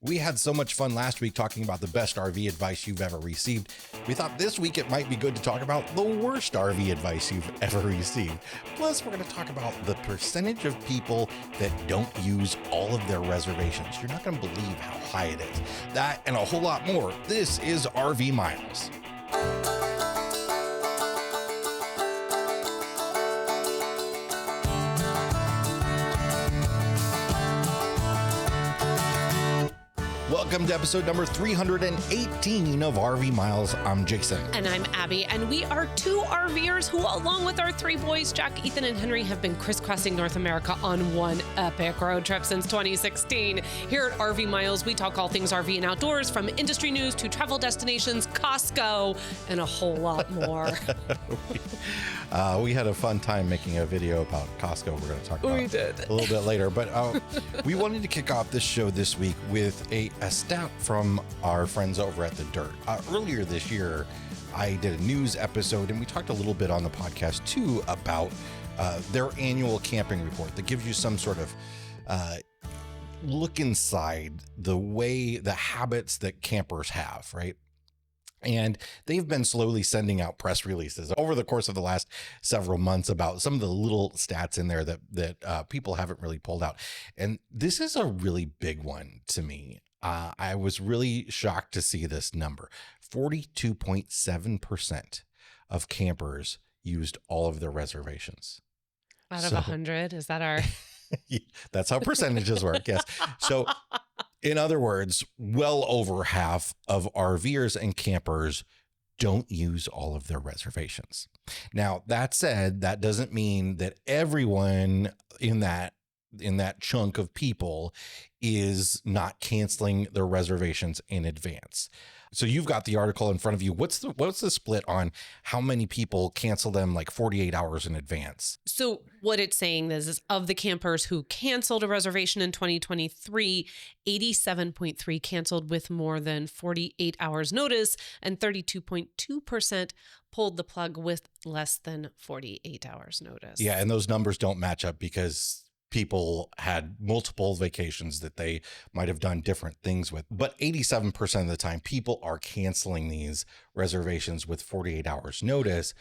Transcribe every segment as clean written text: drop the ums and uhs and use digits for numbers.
We had so much fun last week talking about the best RV advice you've ever received. We thought this week it might be good to talk about the worst RV advice you've ever received. Plus, we're going to talk about the percentage of people that don't use all of their reservations. You're not going to believe how high it is. That and a whole lot more. This is RV Miles. Welcome to episode number 318 of RV Miles. I'm Jason. And I'm Abby. And we are two RVers who, along with our three boys, Jack, Ethan, and Henry, have been crisscrossing North America on one epic road trip since 2016. Here at RV Miles, we talk all things RV and outdoors, from industry news to travel destinations, Costco, and a whole lot more. We had a fun time making a video about Costco. We're going to talk about it a little bit later. But we wanted to kick off this show this week with a stat from our friends over at The Dirt. Earlier this year, I did a news episode, and we talked a little bit on the podcast too about their annual camping report that gives you some sort of look inside the habits that campers have, right? And they've been slowly sending out press releases over the course of the last several months about some of the little stats in there that people haven't really pulled out. And this is a really big one to me. I was really shocked to see this number. 42.7% of campers used all of their reservations. Out of 100? Is that our... That's how percentages work, yes. So in other words, well over half of RVers and campers don't use all of their reservations. Now, that said, that doesn't mean that everyone in that chunk of people is not canceling their reservations in advance. So you've got the article in front of you. What's the split on how many people cancel them like 48 hours in advance? So what it's saying is of the campers who canceled a reservation in 2023, 87.3 canceled with more than 48 hours notice, and 32.2% pulled the plug with less than 48 hours notice. Yeah, and those numbers don't match up because people had multiple vacations that they might have done different things with. But 87% of the time, people are canceling these reservations with 48 hours notice.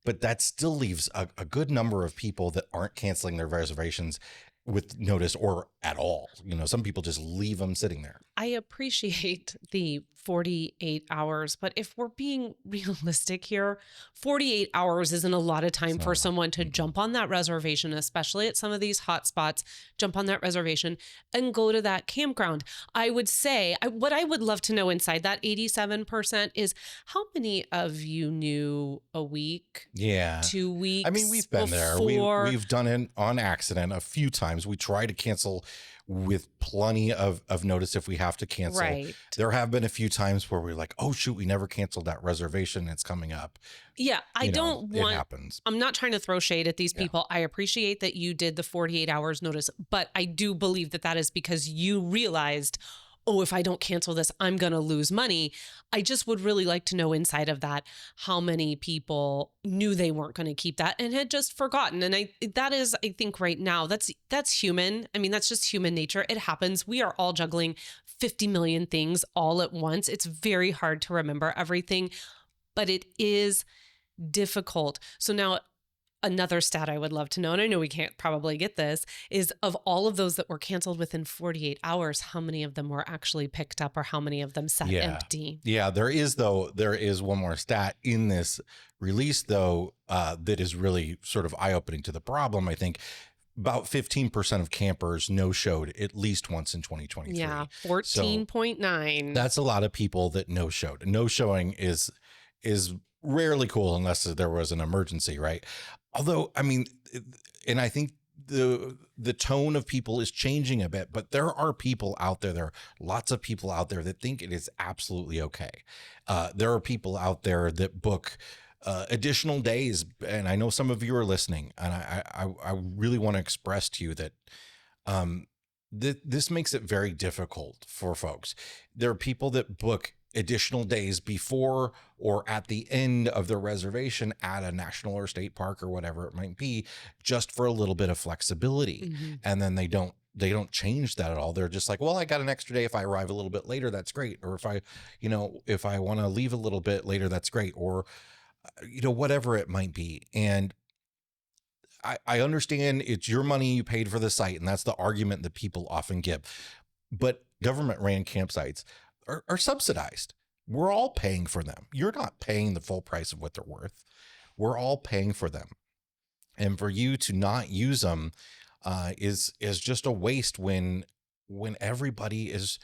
But that still leaves a good number of people that aren't canceling their reservations with notice or at all. You know, some people just leave them sitting there. I appreciate the 48 hours, but if we're being realistic here, 48 hours isn't a lot of time for someone to jump on that reservation, especially at some of these hot spots, jump on that reservation and go to that campground. I would say what I would love to know inside that 87% is how many of you knew a week, 2 weeks. I mean, we've been there. We've done it on accident a few times. We try to cancel with plenty of notice if we have to cancel. Right. There have been a few times where we're like, oh shoot, we never canceled that reservation. It's coming up. Yeah, it happens. I'm not trying to throw shade at these people. I appreciate that you did the 48 hours notice, but I do believe that is because you realized, oh, if I don't cancel this, I'm going to lose money. I just would really like to know inside of that how many people knew they weren't going to keep that and had just forgotten. And I think right now, that's human. I mean, that's just human nature. It happens. We are all juggling 50 million things all at once. It's very hard to remember everything, but it is difficult. So now, another stat I would love to know, and I know we can't probably get this, is of all of those that were canceled within 48 hours, how many of them were actually picked up or how many of them sat empty? Yeah, there is one more stat in this release, though, that is really sort of eye-opening to the problem, I think. About 15% of campers no-showed at least once in 2023. Yeah, 14.9. So that's a lot of people that no-showed. No-showing is rarely cool unless there was an emergency, right? Although, I mean, and I think the tone of people is changing a bit, but there are people out there are lots of people out there that think it is absolutely okay. There are people out there that book additional days, and I know some of you are listening, and I really want to express to you that this makes it very difficult for folks. There are people that book additional days before or at the end of their reservation at a national or state park or whatever it might be, just for a little bit of flexibility. Mm-hmm. And then they don't don't change that at all. They're just like, well, I got an extra day. If I arrive a little bit later, that's great. Or if I want to leave a little bit later, that's great. Or, whatever it might be. And I understand it's your money, you paid for the site. And that's the argument that people often give. But government ran campsites are subsidized. We're all paying for them. You're not paying the full price of what they're worth. We're all paying for them. And for you to not use them is just a waste when everybody is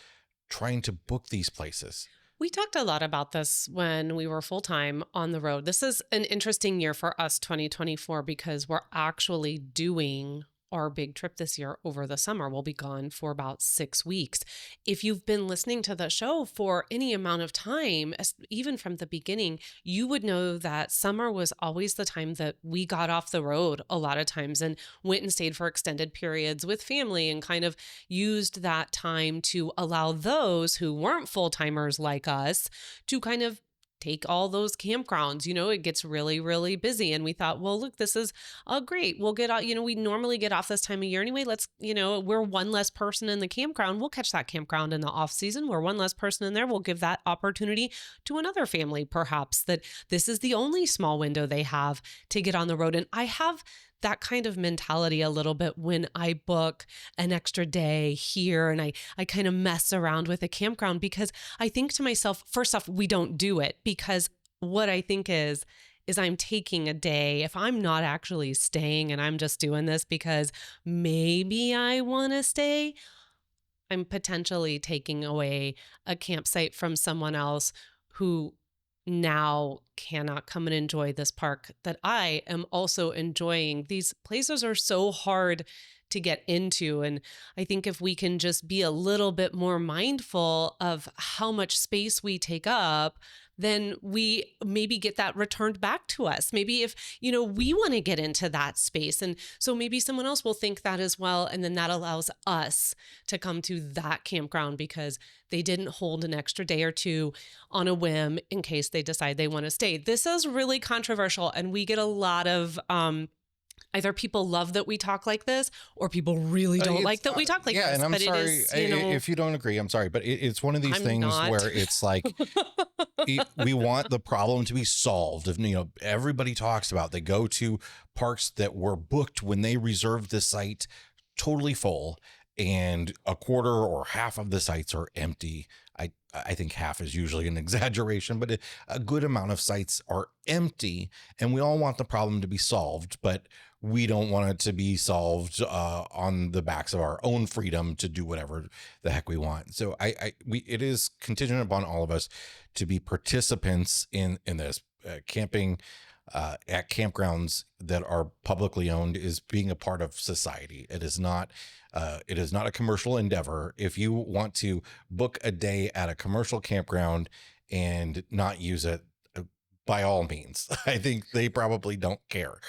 trying to book these places. We talked a lot about this when we were full-time on the road. This is an interesting year for us, 2024, because we're actually doing our big trip this year over the summer. We'll be gone for about 6 weeks. If you've been listening to the show for any amount of time, even from the beginning, you would know that summer was always the time that we got off the road a lot of times and went and stayed for extended periods with family and kind of used that time to allow those who weren't full-timers like us to kind of take all those campgrounds. It gets really, really busy. And we thought, well, look, this is great. We'll get out, we normally get off this time of year anyway. Let's, we're one less person in the campground. We'll catch that campground in the off season. We're one less person in there. We'll give that opportunity to another family, perhaps, that this is the only small window they have to get on the road. And I have that kind of mentality a little bit when I book an extra day here and I kind of mess around with a campground, because I think to myself, first off, we don't do it, because what I think is I'm taking a day. If I'm not actually staying and I'm just doing this because maybe I want to stay, I'm potentially taking away a campsite from someone else who now cannot come and enjoy this park that I am also enjoying. These places are so hard to get into. And I think if we can just be a little bit more mindful of how much space we take up, then we maybe get that returned back to us. Maybe if, we want to get into that space. And so maybe someone else will think that as well. And then that allows us to come to that campground because they didn't hold an extra day or two on a whim in case they decide they want to stay. This is really controversial. And we get a lot of, either people love that we talk like this, or people really don't like that we talk like this. Yeah, and I'm but sorry it is, if you don't agree. I'm sorry, but it's one of these things where it's like we want the problem to be solved. If everybody talks about they go to parks that were booked when they reserved the site totally full, and a quarter or half of the sites are empty. I think half is usually an exaggeration, but a good amount of sites are empty, and we all want the problem to be solved, but we don't want it to be solved on the backs of our own freedom to do whatever the heck we want. So it is contingent upon all of us to be participants in this. Camping at campgrounds that are publicly owned is being a part of society. It is not a commercial endeavor. If you want to book a day at a commercial campground and not use it, by all means, I think they probably don't care.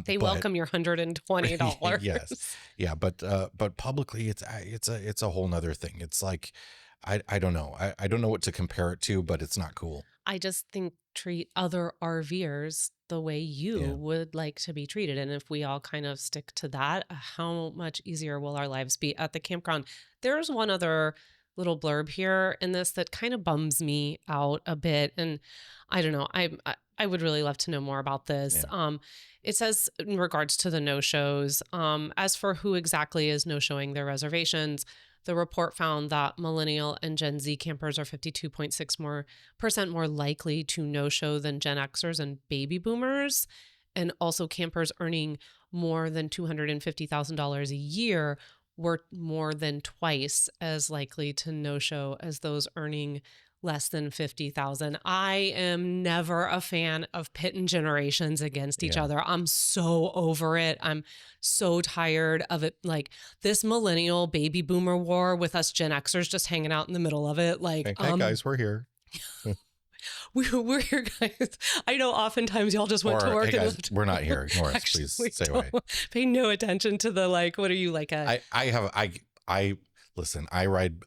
They welcome your $120. Yes. Yeah. But publicly it's a whole nother thing. It's like, I don't know. I don't know what to compare it to, but it's not cool. I just think treat other RVers the way you would like to be treated. And if we all kind of stick to that, how much easier will our lives be at the campground? There's one other little blurb here in this that kind of bums me out a bit. And I don't know, I would really love to know more about this. Yeah. It says in regards to the no-shows, as for who exactly is no-showing their reservations, the report found that millennial and Gen Z campers are 52.6% more likely to no-show than Gen Xers and baby boomers. And also campers earning more than $250,000 a year were more than twice as likely to no-show as those earning less than 50,000. I am never a fan of pitting generations against each other. I'm so over it. I'm so tired of it. Like this millennial baby boomer war with us Gen Xers just hanging out in the middle of it. Like, hey guys, we're here. We're here, guys. I know oftentimes y'all just went to work. Hey guys, we're not here. Ignore us, please. Stay away. Pay no attention to the what are you like a? Listen, I ride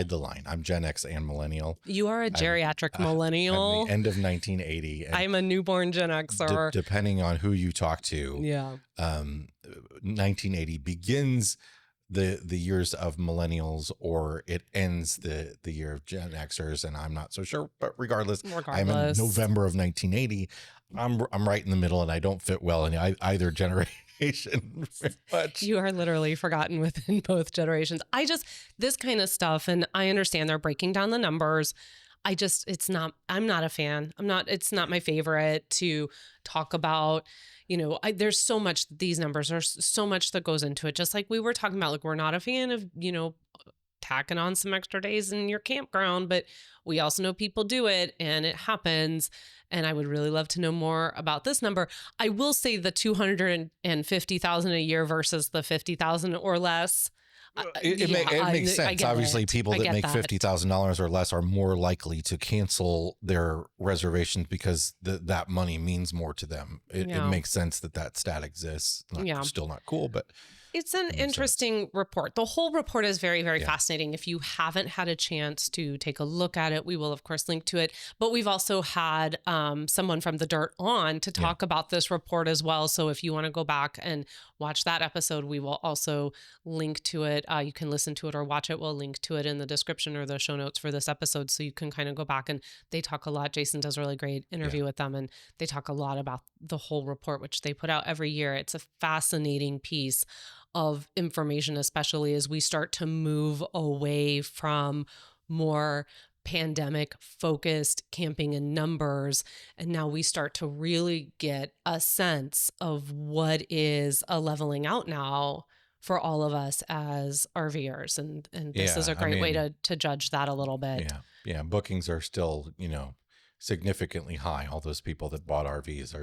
the line. I'm Gen X and millennial. You are a geriatric millennial. I'm the end of 1980. I'm a newborn Gen Xer. Depending on who you talk to. Yeah. 1980 begins the years of millennials, or it ends the year of Gen Xers, and I'm not so sure. But regardless. I'm in November of 1980. I'm right in the middle, and I don't fit well in either generation. But you are literally forgotten within both generations. This kind of stuff, and I understand they're breaking down the numbers. I'm not a fan. It's not my favorite to talk about. There's so much, these numbers are so much that goes into it. Just like we were talking about, like, we're not a fan of, tacking on some extra days in your campground, but we also know people do it and it happens. And I would really love to know more about this number. I will say the 250,000 a year versus the 50,000 or less. It makes sense. Obviously, people that make $50,000 or less are more likely to cancel their reservations because that money means more to them. It makes sense that stat exists. Still not cool, but it's an interesting report. The whole report is very, very fascinating. If you haven't had a chance to take a look at it, we will, of course, link to it. But we've also had someone from The Dirt on to talk about this report as well. So if you want to go back and watch that episode, we will also link to it. You can listen to it or watch it. We'll link to it in the description or the show notes for this episode. So you can kind of go back, and they talk a lot. Jason does a really great interview with them, and they talk a lot about the whole report, which they put out every year. It's a fascinating piece of information, especially as we start to move away from more pandemic focused camping and numbers. And now we start to really get a sense of what is a leveling out now for all of us as RVers. And this is a great way to judge that a little bit. Yeah. Bookings are still, significantly high. All those people that bought RVs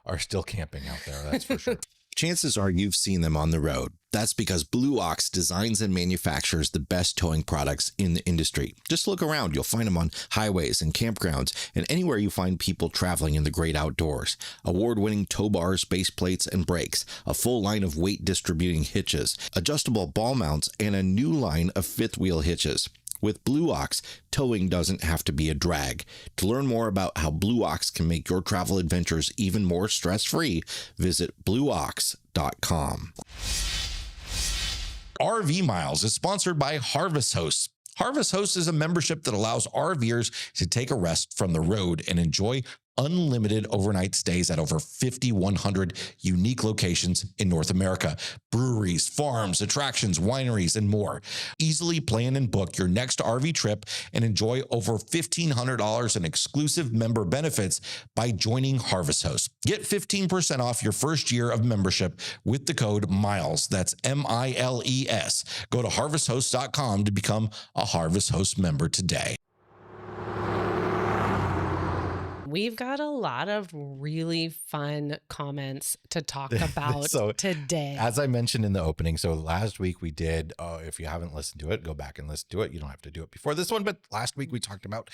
are still camping out there. That's for sure. Chances are you've seen them on the road. That's because Blue Ox designs and manufactures the best towing products in the industry. Just look around. You'll find them on highways and campgrounds and anywhere you find people traveling in the great outdoors. Award-winning tow bars, base plates, and brakes, a full line of weight distributing hitches, adjustable ball mounts, and a new line of fifth wheel hitches. With Blue Ox, towing doesn't have to be a drag. To learn more about how Blue Ox can make your travel adventures even more stress-free, visit blueox.com. RV Miles is sponsored by Harvest Hosts. Harvest Hosts is a membership that allows RVers to take a rest from the road and enjoy unlimited overnight stays at over 5,100 unique locations in North America. Breweries, farms, attractions, wineries, and more. Easily plan and book your next RV trip and enjoy over $1,500 in exclusive member benefits by joining Harvest Host. Get 15% off your first year of membership with the code MILES. That's MILES. Go to harvesthost.com to become a Harvest Host member today. We've got a lot of really fun comments to talk about today. As I mentioned in the opening, so last week we did, if you haven't listened to it, go back and listen to it. You don't have to do it before this one, but last week we talked about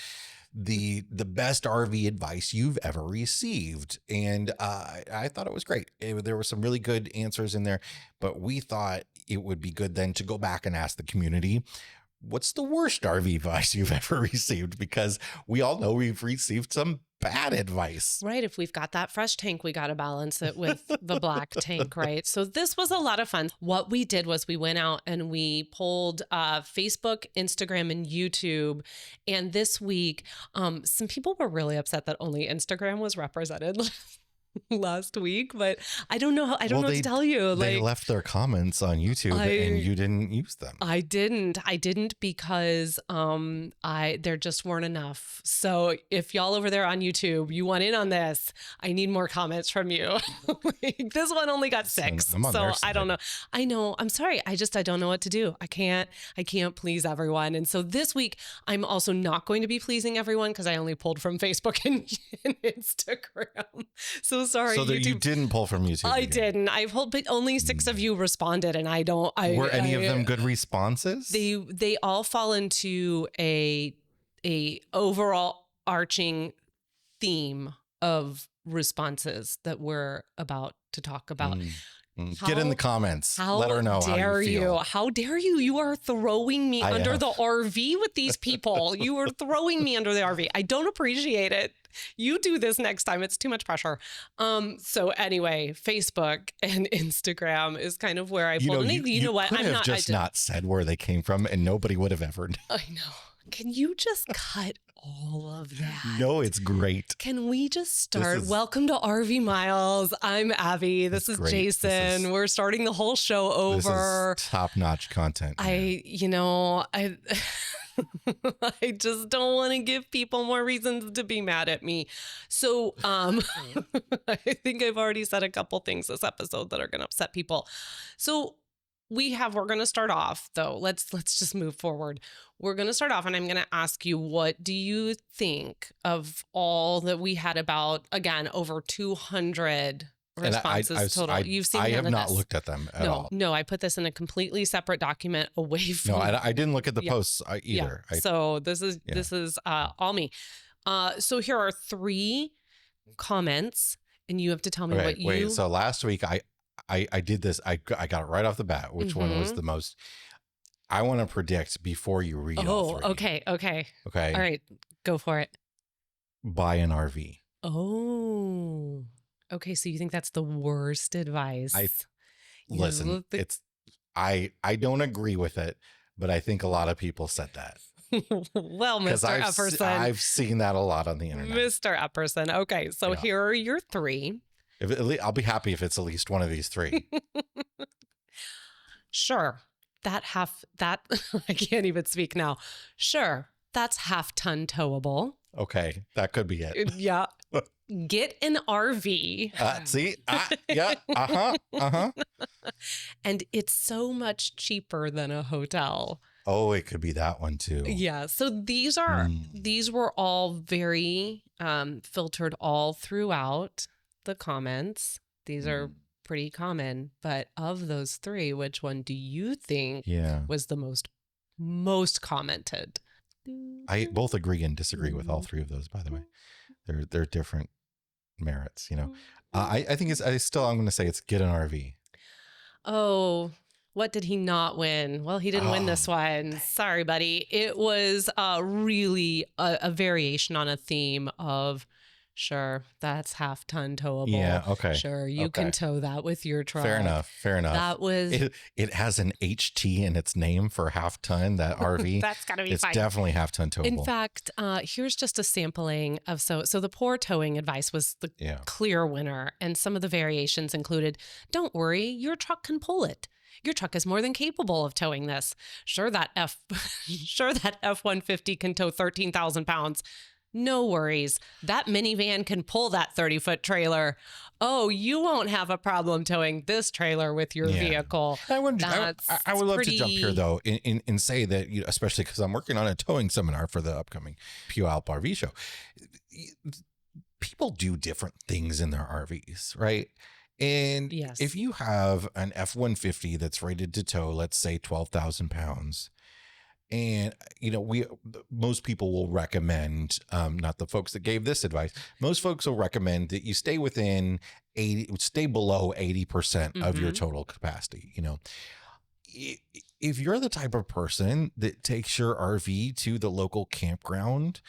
the best RV advice you've ever received. And I thought it was great. There were some really good answers in there, but we thought it would be good then to go back and ask the community, what's the worst RV advice you've ever received? Because we all know we've received some bad advice. Right. If we've got that fresh tank, we got to balance it with the black tank, right? So this was a lot of fun. What we did was we went out and we polled Facebook, Instagram, and YouTube. And this week, some people were really upset that only Instagram was represented last week, but I don't know what to tell you. They left their comments on YouTube and you didn't use them. I didn't because there just weren't enough. So if y'all over there on YouTube, you want in on this, I need more comments from you. This one only got 6. So I don't know. I know. I'm sorry. I don't know what to do. I can't please everyone. And so this week I'm also not going to be pleasing everyone because I only pulled from Facebook and Instagram. So sorry. So that you didn't pull from YouTube. I didn't. I pulled, but only 6 of you responded, and I don't. Were any of them good responses? They all fall into a overall arching theme of responses that we're about to talk about. Get in the comments. Let her know how you feel. How dare you? You are throwing me under the RV with these people. You are throwing me under the RV. I don't appreciate it. You do this next time. It's too much pressure. So anyway, Facebook and Instagram is kind of where I pulled. You know what? I'm not said where they came from, and nobody would have ever known. I know. Can you just cut all of that? No, it's great. Can we just start? Welcome to RV Miles. I'm Abby. This is Jason. We're starting the whole show over. This is top-notch content. I I just don't want to give people more reasons to be mad at me. So I think I've already said a couple things this episode that are going to upset people. So we're going to start off though. Let's just move forward. We're going to start off and I'm going to ask you, what do you think of all that we had about, again, over 200 responses total? You've seen I have not looked at them at all. No, I put this in a completely separate document away from. No, I didn't look at the posts either. Yeah. So this is all me. So here are 3 comments and you have to tell me what you. Wait, so last week I did this. I got it right off the bat. Which one was the most? I want to predict before you read all 3. Okay. Okay. All right, go for it. Buy an RV. Oh, okay. So you think that's the worst advice? Listen, I don't agree with it, but I think a lot of people said that. Well, Mr. Epperson. I've seen that a lot on the internet. Mr. Epperson. Okay, so here are your 3. I'll be happy if it's at least one of these 3. Sure. I can't even speak now. Sure. That's half-ton towable. Okay. That could be it. Yeah. Get an RV. See? Yeah. Uh-huh. And it's so much cheaper than a hotel. Oh, it could be that one too. Yeah. So these were all very filtered all throughout the comments. These are pretty common, but of those 3, which one do you think was the most commented? I both agree and disagree with all 3 of those, by the way. They're different merits, I think I'm going to say it's get an RV. Oh, what did he not win? Well, he didn't win this one. Sorry, buddy. It was really a variation on a theme of, sure, that's half-ton towable. Yeah, okay. Sure, you can tow that with your truck. Fair enough. That was... It has an HT in its name for half-ton, that RV. That's got to be fine. It's definitely half-ton towable. In fact, here's just a sampling of... So the poor towing advice was the clear winner, and some of the variations included, don't worry, your truck can pull it. Your truck is more than capable of towing this. Sure, that F-150 can tow 13,000 pounds. No worries. That minivan can pull that 30-foot trailer. Oh, you won't have a problem towing this trailer with your vehicle. I would love to jump here, though, and say that, especially because I'm working on a towing seminar for the upcoming Puyallup RV show. People do different things in their RVs, right? And if you have an F-150 that's rated to tow, let's say 12,000 pounds, and, most people will recommend, not the folks that gave this advice, most folks will recommend that you stay below 80% of your total capacity. If you're the type of person that takes your RV to the local campground,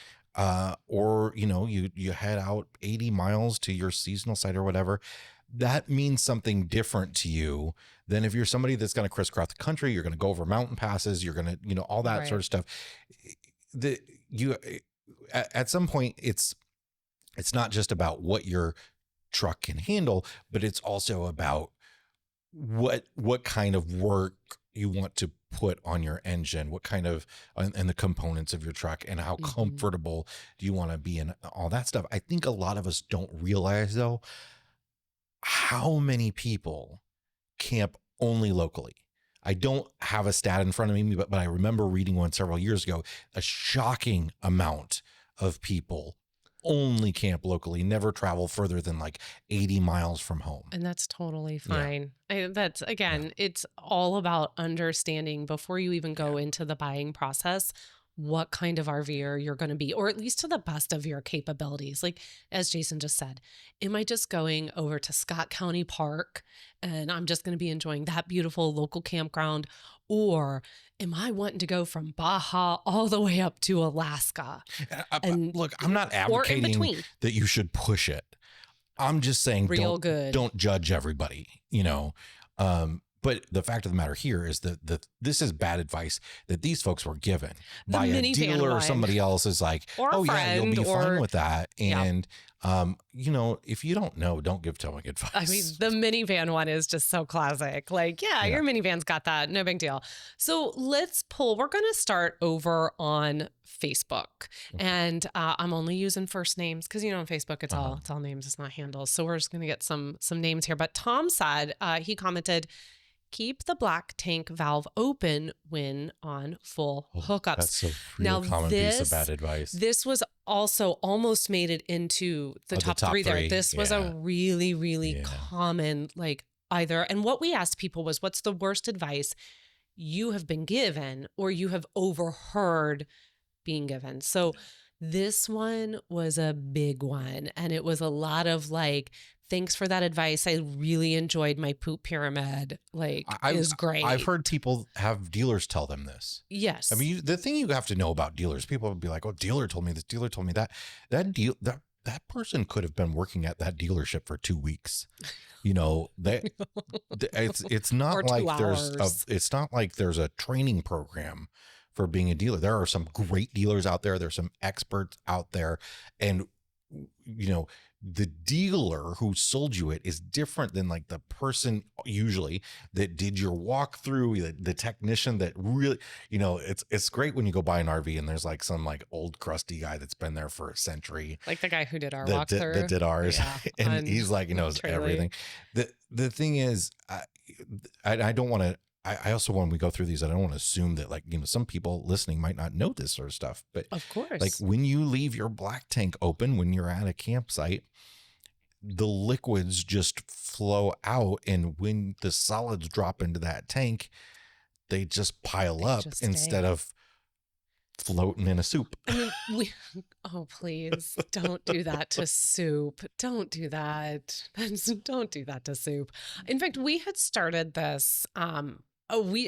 or, you head out 80 miles to your seasonal site or whatever, that means something different to you than if you're somebody that's going to crisscross the country, you're going to go over mountain passes, you're going to, all that sort of stuff. At some point, it's not just about what your truck can handle, but it's also about what kind of work you want to put on your engine, what kind of, and the components of your truck, and how comfortable do you want to be in, all that stuff. I think a lot of us don't realize, though, how many people camp only locally. I don't have a stat in front of me, but I remember reading one several years ago, a shocking amount of people only camp locally, never travel further than like 80 miles from home. And that's totally fine. That's, again, it's all about understanding before you even go into the buying process, what kind of RVer you're going to be, or at least to the best of your capabilities. Like, as Jason just said, am I just going over to Scott County Park and I'm just going to be enjoying that beautiful local campground? Or am I wanting to go from Baja all the way up to Alaska? And look, I'm not advocating that you should push it. I'm just saying, don't judge everybody, you know. But the fact of the matter here is that this is bad advice that these folks were given by a dealer or somebody else is like, oh yeah, you'll be fine with that. And, you know, if you don't know, don't give towing advice. I mean, the minivan one is just so classic. Like, yeah, your minivan's got that. No big deal. So let's pull. We're going to start over on Facebook. And I'm only using first names because, you know, on Facebook, it's all names. It's not handles. So we're just going to get some names here. But Tom said, he commented, keep the black tank valve open when on full hookups. That's a real common piece of bad advice. This was also almost made it into the top three there. This was a really, really common, like, either. And what we asked people was, what's the worst advice you have been given or you have overheard being given? So this one was a big one. And it was a lot of like, thanks for that advice. I really enjoyed my poop pyramid. Like, it was great. I've heard people have dealers tell them this. Yes. I mean, the thing you have to know about dealers, people would be like, oh, dealer told me this, dealer told me that. That person could have been working at that dealership for 2 weeks. You know, it's not like it's not like there's a training program for being a dealer. There are some great dealers out there. There's some experts out there. And, you know, the dealer who sold you it is different than like the person usually that did your walkthrough, the technician that really, you know, it's great when you go buy an RV and there's like some like old crusty guy that's been there for a century. Like the guy who did our walkthrough. That did ours. Yeah, and he's like, he knows everything. The thing is, I don't want to, I also, when we go through these, I don't want to assume that, like, you know, some people listening might not know this sort of stuff, but of course, like when you leave your black tank open, when you're at a campsite, the liquids just flow out. And when the solids drop into that tank, they just pile up instead of floating in a soup. I mean, oh, please don't do that to soup. Don't do that. Don't do that to soup. In fact, we had started this,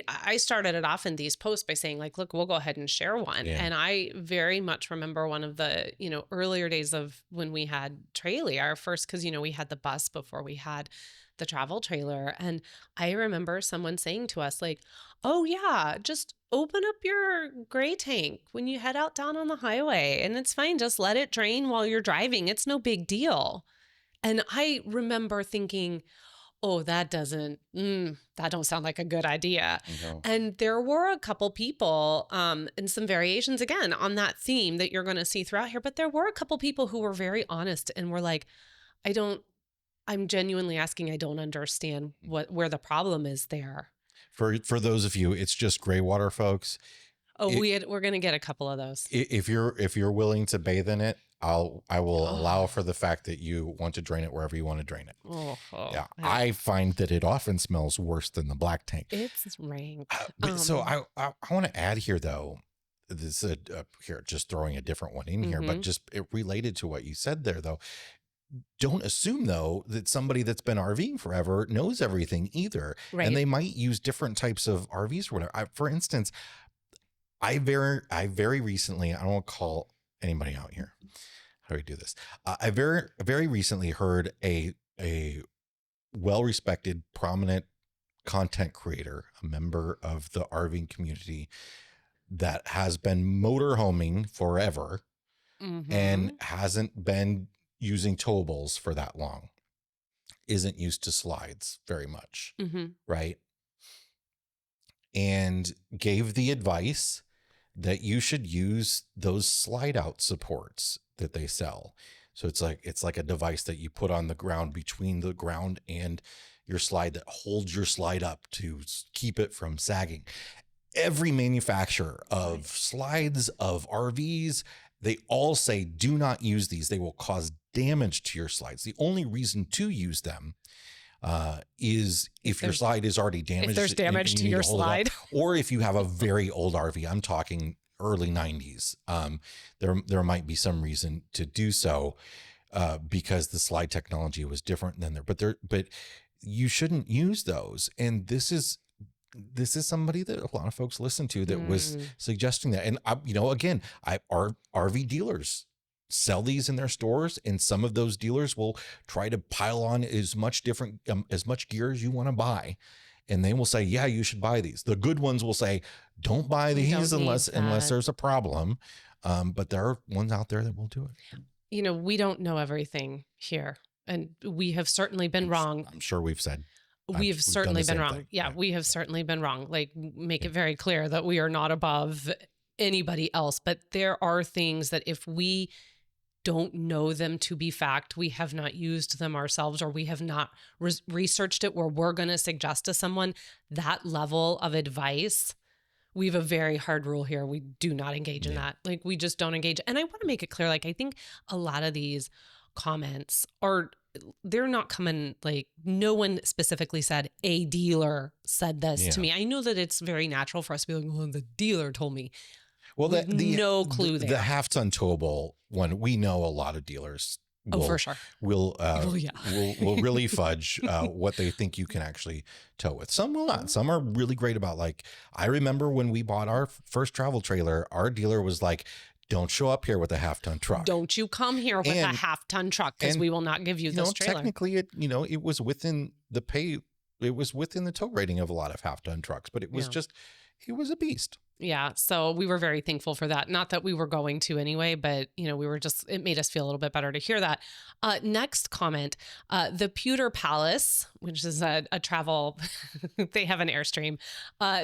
I started it off in these posts by saying, like, look, we'll go ahead and share one. Yeah. And I very much remember one of the, you know, earlier days of when we had Trailer, our first, because, you know, we had the bus before we had the travel trailer. And I remember someone saying to us, like, oh yeah, just open up your gray tank when you head out down on the highway and it's fine. Just let it drain while you're driving. It's no big deal. And I remember thinking, oh, that don't sound like a good idea. No. And there were a couple people, and some variations again on that theme that you're going to see throughout here, but there were a couple people who were very honest and were like, I'm genuinely asking, I don't understand where the problem is there. For those of you, it's just gray water, folks. Oh, we're going to get a couple of those. If you're willing to bathe in it, I will allow for the fact that you want to drain it wherever you want to drain it. Yeah. I find that it often smells worse than the black tank. It's rank. So I want to add here though, this is here, just throwing a different one in here, but just it related to what you said there though. Don't assume though that somebody that's been RVing forever knows everything either. Right. And they might use different types of RVs or whatever. For instance, I very recently, I don't want to call anybody out here. How do we do this? I very recently heard a well-respected, prominent content creator, a member of the RVing community that has been motorhoming forever and hasn't been using towables for that long, isn't used to slides very much, right? And gave the advice that you should use those slide out supports that they sell. So it's like a device that you put on the ground between the ground and your slide that holds your slide up to keep it from sagging. Every manufacturer of slides, of RVs, they all say, do not use these. They will cause damage to your slides. The only reason to use them is if your slide is already damaged. If there's damage to your slide. Or if you have a very old RV, I'm talking early 90s. There might be some reason to do so because the slide technology was different than but you shouldn't use those. And this is somebody that a lot of folks listen to that was suggesting that. And again, RV dealers sell these in their stores, and some of those dealers will try to pile on as much gear as you want to buy. And they will say, yeah, you should buy these. The good ones will say, don't buy these unless there's a problem. But there are ones out there that will do it. We don't know everything here, and we have certainly been wrong. I'm sure we've said. We've certainly been wrong. Yeah, we have certainly been wrong. Like, make it very clear that we are not above anybody else. But there are things that if we don't know them to be fact, we have not used them ourselves, or we have not researched it, where we're going to suggest to someone that level of advice. We have a very hard rule here. We do not engage in that. Like, we just don't engage. And I want to make it clear, like, I think a lot of these comments they're not coming, like, no one specifically said a dealer said this to me. I know that it's very natural for us to be like, well, the dealer told me. Well, no clue there. The half-ton towable one, we know a lot of dealers for sure will really fudge what they think you can actually tow with. Some will not. Some are really great about, like, I remember when we bought our first travel trailer, our dealer was like, don't show up here with a half-ton truck. Don't you come here with a half-ton truck, because we will not give you this trailer. Technically, it was within the it was within the tow rating of a lot of half-ton trucks, but it was it was a beast. Yeah. So we were very thankful for that. Not that we were going to anyway, but it made us feel a little bit better to hear that. Next comment, the Pewter Palace, which is a travel, they have an Airstream.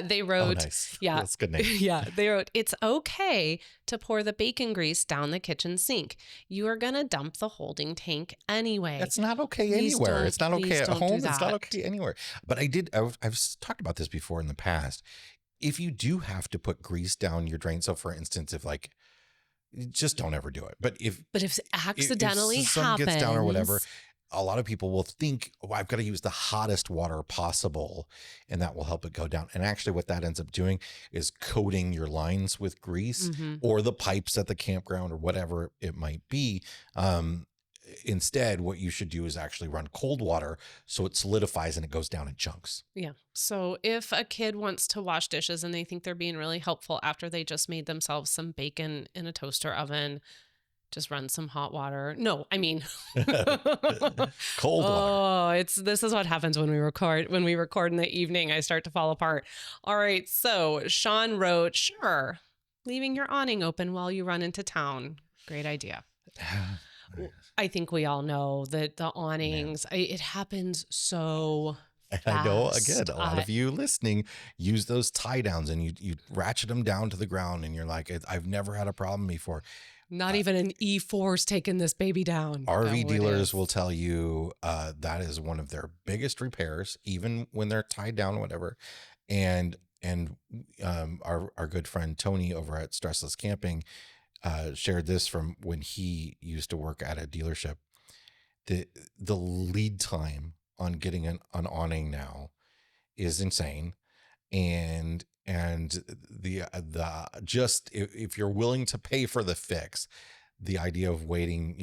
They wrote, nice. Yeah, that's a good name. Yeah. They wrote, it's okay to pour the bacon grease down the kitchen sink. You are going to dump the holding tank anyway. That's not okay anywhere. It's not okay at home. It's not okay anywhere. But I've talked about this before in the past. If you do have to put grease down your drain, so for instance, if like, just don't ever do it. But if accidentally if some gets down or whatever, a lot of people will think, oh, I've got to use the hottest water possible, and that will help it go down. And actually what that ends up doing is coating your lines with grease or the pipes at the campground or whatever it might be. Instead, what you should do is actually run cold water so it solidifies and it goes down in chunks. Yeah. So if a kid wants to wash dishes and they think they're being really helpful after they just made themselves some bacon in a toaster oven, just run some hot water. No, I mean cold water. Oh, this is what happens when we record. When we record in the evening, I start to fall apart. All right. So Sean wrote, sure, leaving your awning open while you run into town. Great idea. I think we all know that the awnings, it happens so fast. And I know, again, a lot of you listening use those tie downs and you ratchet them down to the ground and you're like, I've never had a problem before. Not even an E4's taking this baby down. RV dealers will tell you that is one of their biggest repairs, even when they're tied down or whatever. And our good friend Tony over at Stressless Camping shared this from when he used to work at a dealership. The lead time on getting an awning now is insane, and the just if you're willing to pay for the fix, the idea of waiting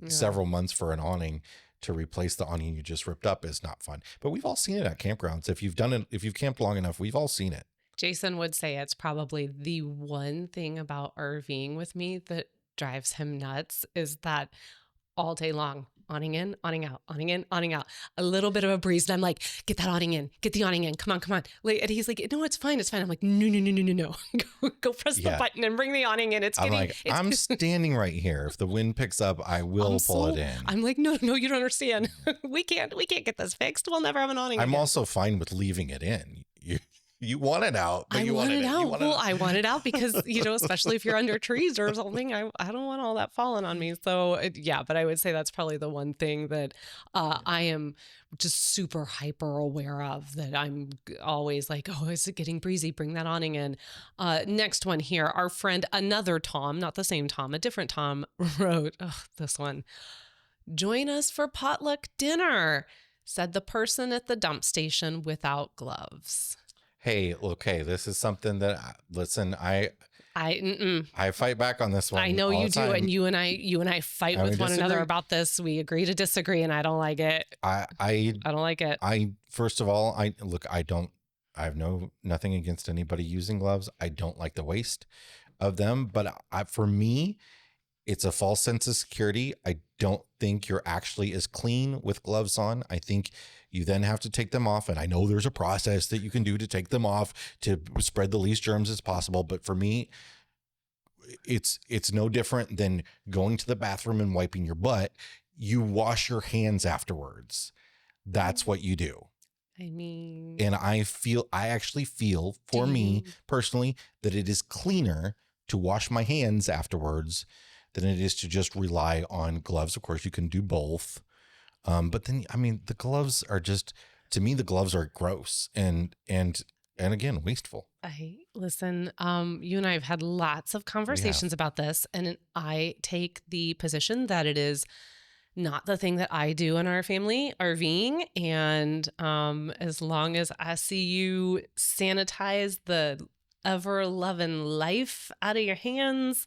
several months for an awning to replace the awning you just ripped up is not fun. But we've all seen it at campgrounds. If you've done it, if you've camped long enough, we've all seen it. Jason would say it's probably the one thing about RVing with me that drives him nuts is that all day long, awning in, awning out, awning in, awning out, a little bit of a breeze. And I'm like, get that awning in, get the awning in. Come on. And he's like, no, it's fine. It's fine. I'm like, no. Go press the button and bring the awning in. I'm standing right here. If the wind picks up, I will pull it in. I'm like, no, you don't understand. we can't get this fixed. We'll never have an awning I'm also fine with leaving it in. You want it out, but you want it out. I want it out because, especially if you're under trees or something, I don't want all that falling on me. So but I would say that's probably the one thing that I am just super hyper aware of, that I'm always like, oh, is it getting breezy? Bring that awning in. Next one here, our friend, another Tom, not the same Tom, a different Tom wrote, this one, join us for potluck dinner, said the person at the dump station without gloves. Hey, okay, this is something that, listen, I I fight back on this one. I know you do, and you and I fight with one another about this. We agree to disagree, and I don't like it. I don't like it. First of all, I have nothing against anybody using gloves. I don't like the waste of them, but for me, it's a false sense of security. I don't think you're actually as clean with gloves on. I think you then have to take them off. And I know there's a process that you can do to take them off to spread the least germs as possible. But for me, it's no different than going to the bathroom and wiping your butt. You wash your hands afterwards. That's what you do. I mean, and I actually feel for me personally that it is cleaner to wash my hands afterwards than it is to just rely on gloves. Of course, you can do both. But then, I mean, the gloves are just, to me, the gloves are gross and again, wasteful. Listen, you and I have had lots of conversations about this, and I take the position that it is not the thing that I do in our family, RVing. And as long as I see you sanitize the ever-loving life out of your hands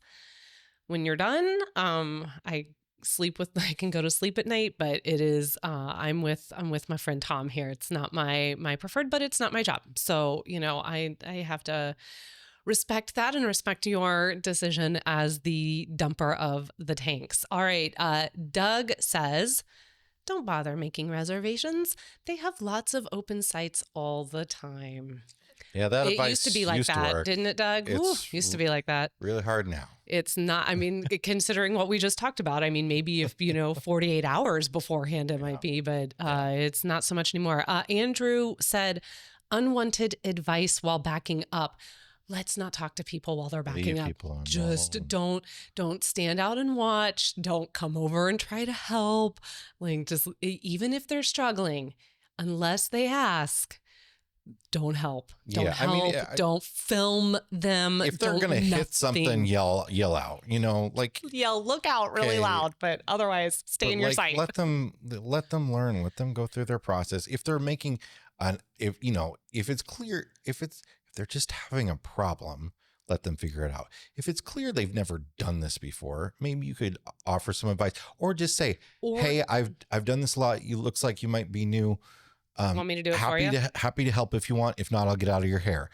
when you're done, I can go to sleep at night, but it is, I'm with my friend Tom here. It's not my preferred, but it's not my job. So, I have to respect that and respect your decision as the dumper of the tanks. All right. Doug says, don't bother making reservations. They have lots of open sites all the time. Yeah, that advice used to be like that, didn't it, Doug? Used to be like that. Really hard now. It's not, I mean, considering what we just talked about, I mean, maybe if, 48 hours beforehand it might be, but it's not so much anymore. Andrew said, unwanted advice while backing up. Let's not talk to people while they're backing up. Just don't stand out and watch. Don't come over and try to help. Like, just even if they're struggling, unless they ask, don't help. Don't help. Don't film them. If they're going to hit something, yell out, yell, look out really loud, but otherwise stay in your sight. Let them learn, let them go through their process. If they're making if it's clear, if they're just having a problem, let them figure it out. If it's clear they've never done this before, maybe you could offer some advice or just say, hey, I've done this a lot. You looks like you might be new. Want me to do it for you? Happy to help if you want. If not, I'll get out of your hair.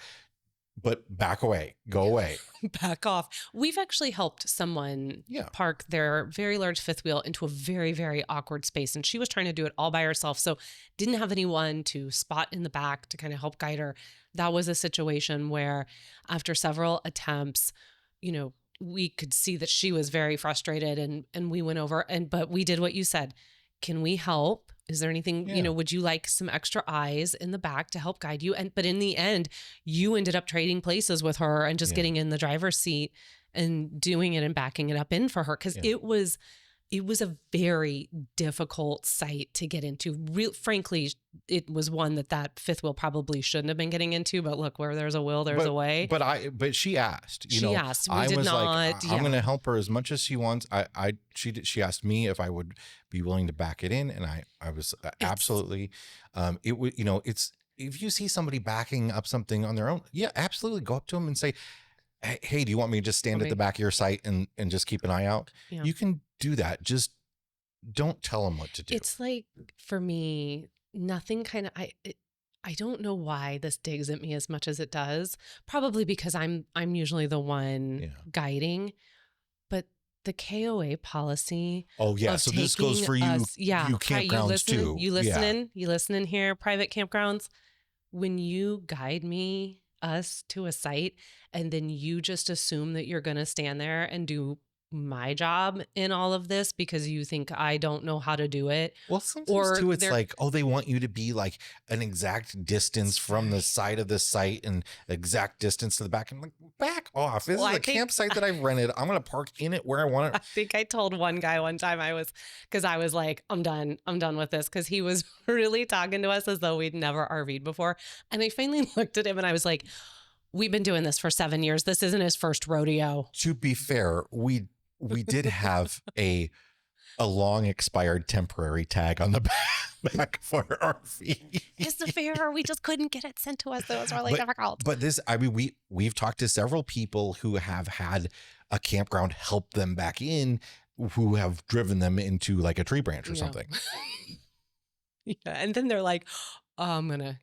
But back away. Go away. Back off. We've actually helped someone park their very large fifth wheel into a very, very awkward space. And she was trying to do it all by herself. So didn't have anyone to spot in the back to kind of help guide her. That was a situation where after several attempts, we could see that she was very frustrated and we went over but we did what you said. Can we help? Is there anything, would you like some extra eyes in the back to help guide you? But in the end, you ended up trading places with her and just getting in the driver's seat and doing it and backing it up in for her. Cause it was a very difficult site to get into. Frankly, it was one that fifth wheel probody shouldn't have been getting into, but look, where there's a will, there's a way. But she asked, she asked. We did not. I'm going to help her as much as she wants. She asked me if I would be willing to back it in. And I was absolutely, it would, it's, if you see somebody backing up something on their own, absolutely go up to them and say, hey, do you want me to just stand at the back of your site and just keep an eye out? Yeah. You can do that. Just don't tell them what to do. It's like, for me, nothing kind of, I don't know why this digs at me as much as it does. Probably because I'm usually the one guiding, but the KOA policy. Oh yeah. So this goes for you. You campgrounds too. You listening here, private campgrounds. When you guide us to a site and then you just assume that you're going to stand there and do my job in all of this because you think I don't know how to do it. Well, sometimes too, it's like, they want you to be like an exact distance from the side of the site and exact distance to the back. I'm like, back off. This is a campsite that I've rented. I'm going to park in it where I want it. I think I told one guy one time I was like, I'm done with this. Cause he was really talking to us as though we'd never RV'd before. And I finally looked at him and I was like, we've been doing this for 7 years. This isn't his first rodeo. To be fair, we did have a a long expired temporary tag on the back of our RV. Is the fair? We just couldn't get it sent to us. It was really difficult. But this, I mean, we've talked to several people who have had a campground help them back in, who have driven them into like a tree branch or something. Yeah. And then they're like, oh, I'm going to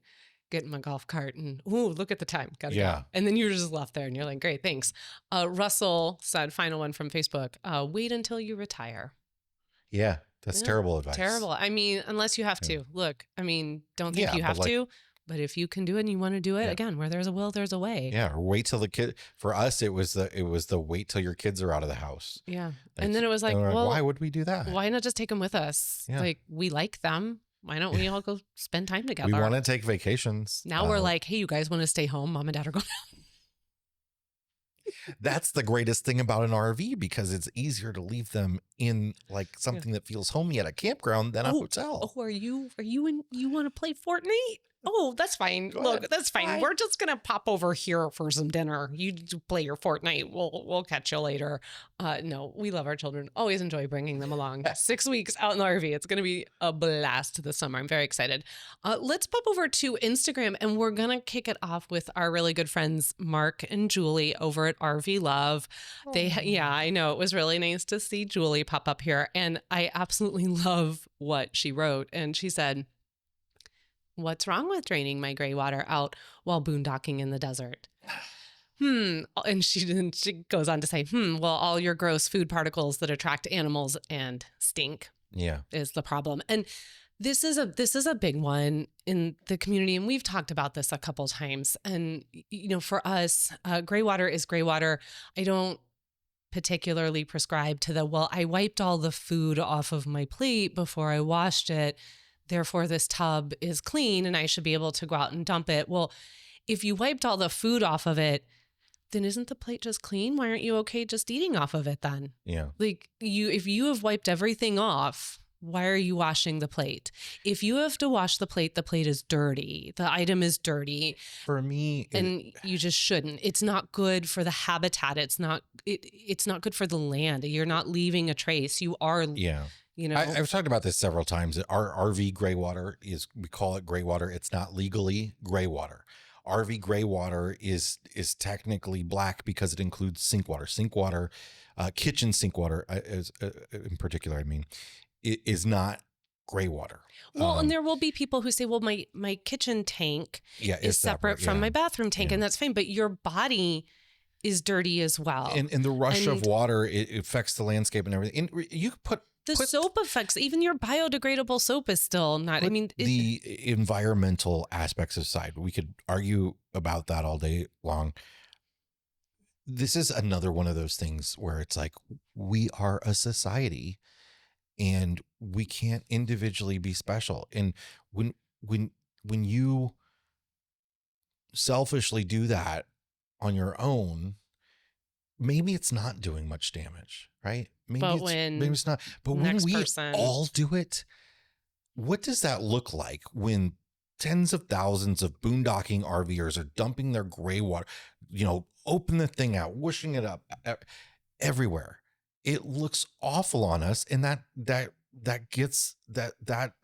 get in my golf cart and, ooh, look at the time. Gotta go. And then you're just left there and you're like, great, thanks. Russell said, final one from Facebook, wait until you retire. Yeah, that's terrible advice. Terrible. I mean, unless you have to. Look, I mean, don't think you have to. But if you can do it and you want to do it, again, where there's a will, there's a way. Yeah, or wait till the kid. For us, it was the wait till your kids are out of the house. Yeah, and then it was like, well, why would we do that? Why not just take them with us? Yeah. Like, we like them. Why don't we all go spend time together? We want to take vacations. Now we're like, hey, you guys want to stay home? Mom and Dad are going out. That's the greatest thing about an RV, because it's easier to leave them in like something that feels homey at a campground than a hotel. Oh, you want to play Fortnite? Oh, that's fine. Look, that's fine. We're just gonna pop over here for some dinner. You play your Fortnite. We'll catch you later. No, we love our children. Always enjoy bringing them along. 6 weeks out in the RV. It's gonna be a blast this summer. I'm very excited. Let's pop over to Instagram, and we're gonna kick it off with our really good friends Mark and Julie over at RV Love. I know, it was really nice to see Julie pop up here, and I absolutely love what she wrote. And she said, what's wrong with draining my gray water out while boondocking in the desert? And she goes on to say, well, all your gross food particles that attract animals and stink is the problem. And this is a big one in the community. And we've talked about this a couple times. And, you know, for us, gray water is gray water. I don't particularly prescribe to I wiped all the food off of my plate before I washed it, therefore this tub is clean and I should be able to go out and dump it. Well, if you wiped all the food off of it, then isn't the plate just clean? Why aren't you okay just eating off of it then? Yeah. Like if you have wiped everything off, why are you washing the plate? If you have to wash the plate is dirty. The item is dirty. For me, and you just shouldn't. It's not good for the habitat. It's not good for the land. You're not leaving a trace. You are. Yeah. You know, I've talked about this several times. Our RV gray water we call it gray water. It's not legally gray water. RV gray water is technically black because it includes sink water, kitchen sink water, in particular. I mean, it is not gray water. Well, and there will be people who say, well, my kitchen tank is separate from my bathroom tank, and that's fine. But your body is dirty as well. And the rush of water, it affects the landscape and everything. And you put soap effects, even your biodegradable soap is still not, I mean. The environmental aspects aside, we could argue about that all day long. This is another one of those things where it's like, we are a society and we can't individually be special. And when you selfishly do that on your own, maybe it's not doing much damage, right? Maybe it's not. But when we all do it, what does that look like when tens of thousands of boondocking RVers are dumping their gray water, open the thing out, whooshing it up everywhere? It looks awful on us. And that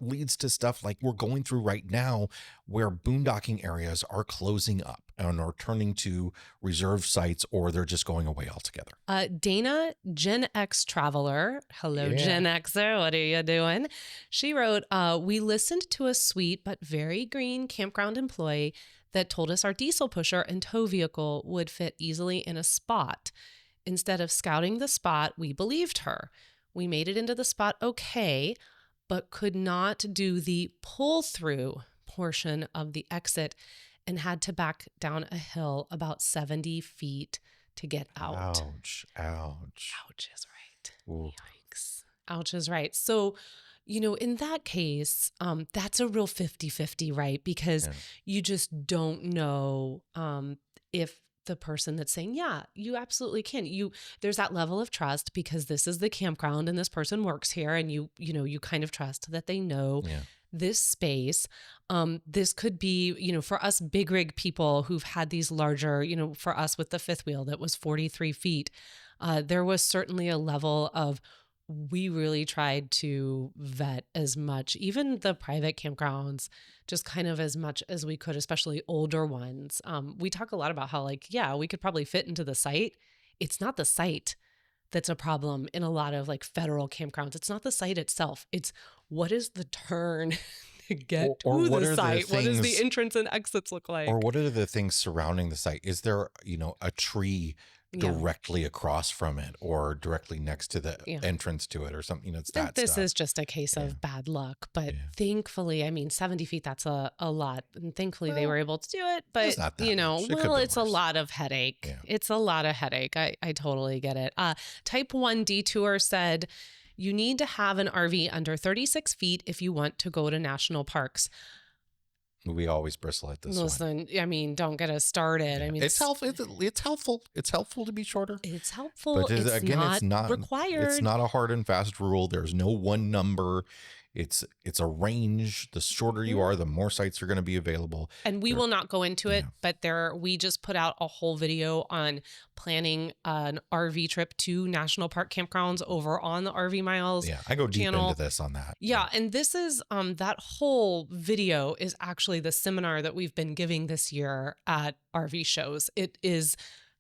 leads to stuff like we're going through right now, where boondocking areas are closing up and are turning to reserve sites, or they're just going away altogether. Dana, Gen X Traveler. Hello, Gen Xer. What are you doing? She wrote, we listened to a sweet but very green campground employee that told us our diesel pusher and tow vehicle would fit easily in a spot. Instead of scouting the spot, we believed her. We made it into the spot okay, but could not do the pull-through portion of the exit and had to back down a hill about 70 feet to get out. Ouch. Ouch is right. Ooh. Yikes. Ouch is right. So, in that case, that's a real 50-50, right? Because you just don't know if the person that's saying, yeah, you absolutely can. There's that level of trust because this is the campground and this person works here, and you kind of trust that they know this space. This could be, for us big rig people who've had these larger, for us with the fifth wheel that was 43 feet, there was certainly a level of we really tried to vet as much, even the private campgrounds, just kind of as much as we could, especially older ones. We talk a lot about how, like, yeah, we could probably fit into the site. It's not the site that's a problem in a lot of like federal campgrounds. It's not the site itself. It's what is the turn to get to the site? What does the entrance and exits look like? Or what are the things surrounding the site? Is there, a tree directly across from it or directly next to the entrance to it or something? It's that this stuff. is just a case of bad luck. But thankfully, 70 feet, that's a lot. And thankfully they were able to do it. But, it's not that much. It's a lot of headache. Yeah. It's a lot of headache. I totally get it. Type 1 Detour said, you need to have an RV under 36 feet if you want to go to national parks. We always bristle at this. Listen, don't get us started. Yeah. It's helpful. It's helpful. It's helpful to be shorter. It's helpful. But it's not required. It's not a hard and fast rule. There's no one number. It's a range. The shorter you are, the more sites are going to be available. And we will not go into it, but we just put out a whole video on planning an RV trip to national park campgrounds over on the RV Miles. Yeah, I go deep channel. into this on that. Yeah, and this is that whole video is actually the seminar that we've been giving this year at RV shows. It is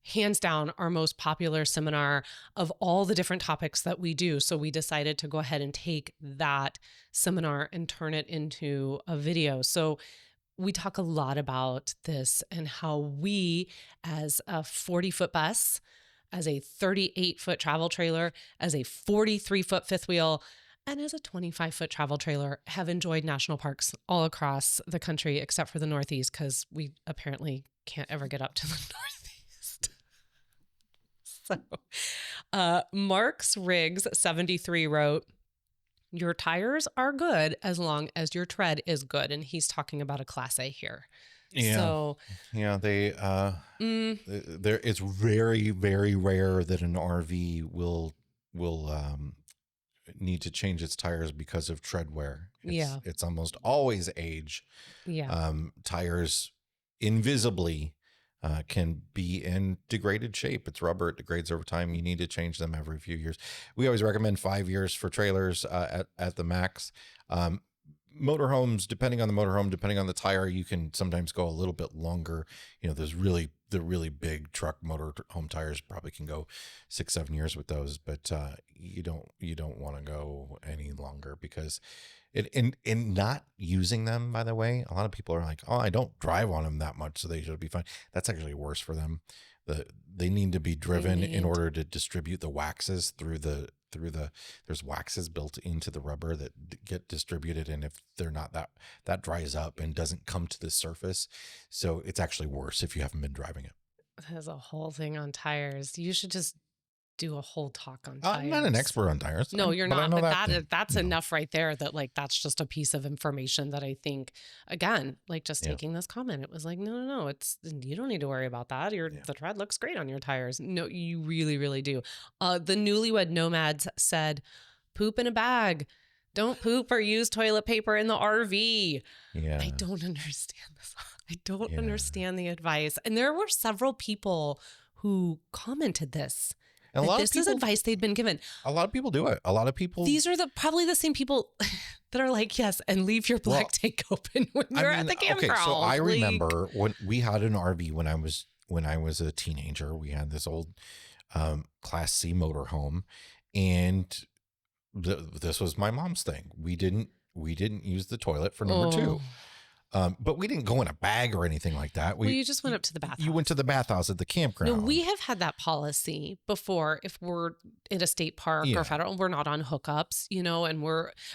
hands down our most popular seminar of all the different topics that we do. So we decided to go ahead and take that seminar and turn it into a video. So we talk a lot about this and how we, as a 40-foot bus, as a 38-foot travel trailer, as a 43-foot fifth wheel, and as a 25-foot travel trailer, have enjoyed national parks all across the country, except for the Northeast, because we apparently can't ever get up to the Northeast. So, Mark's Riggs 73 wrote, your tires are good as long as your tread is good. And he's talking about a Class A here. Yeah. So, it's very, very rare that an RV will need to change its tires because of tread wear. It's almost always age. Yeah. Tires invisibly can be in degraded shape. It's rubber. It degrades over time. You need to change them every few years. We always recommend 5 years for trailers at the max. Motorhomes, depending on the motorhome, depending on the tire, you can sometimes go a little bit longer. There's the really big truck motorhome tires probably can go 6-7 years with those, but you don't want to go any longer because in not using them, by the way, a lot of people are like, oh, I don't drive on them that much, so they should be fine. That's actually worse for them. They need to be driven in order to distribute the waxes through the there's waxes built into the rubber that get distributed, and if they're not, that dries up and doesn't come to the surface. So it's actually worse if you haven't been driving it. There's a whole thing on tires. You should just do a whole talk on tires. I'm not an expert on tires. No, you're not. But that's enough right there that that's just a piece of information that I think, again, taking this comment, it was like, no, you don't need to worry about that. The tread looks great on your tires. No, you really, really do. The Newlywed Nomads said, poop in a bag. Don't poop or use toilet paper in the RV. Yeah. I don't understand this. I don't understand the advice. And there were several people who commented this. And this is advice they'd been given. A lot of people do it. A lot of people. These are probably the same people that are like, yes, and leave your black tank open when you're at the campground. Okay, so I remember when we had an RV when I was a teenager. We had this old Class C motorhome, and this was my mom's thing. We didn't use the toilet for number two. But we didn't go in a bag or anything like that. You just went up to the bathhouse. You went to the bathhouse at the campground. No, we have had that policy before. If we're in a state park or federal, we're not on hookups,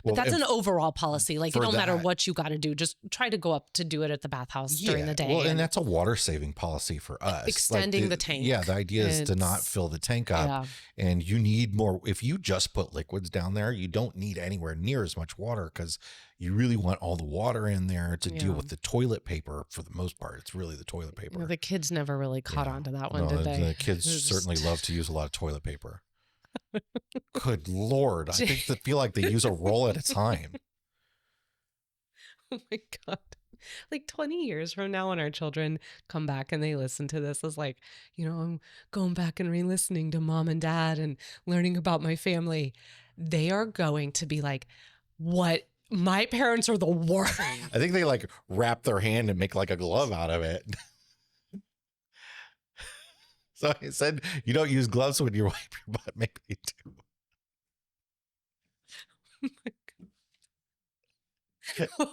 but that's an overall policy. It don't matter what you got to do. Just try to go up to do it at the bathhouse during the day. Well, and that's a water saving policy for us. Extending the tank. Yeah. The idea is to not fill the tank up, and you need more. If you just put liquids down there, you don't need anywhere near as much water because you really want all the water in there to deal with the toilet paper for the most part. It's really the toilet paper. The kids never really caught on to that one, did they? The kids certainly love to use a lot of toilet paper. Good Lord. I feel like they use a roll at a time. Oh my God. 20 years from now when our children come back and they listen to this, it's like, I'm going back and re-listening to mom and dad and learning about my family. they are going to be like, what? My parents are the worst. I think they like wrap their hand and make like a glove out of it. So I said, you don't use gloves when you wipe your butt. Maybe you do.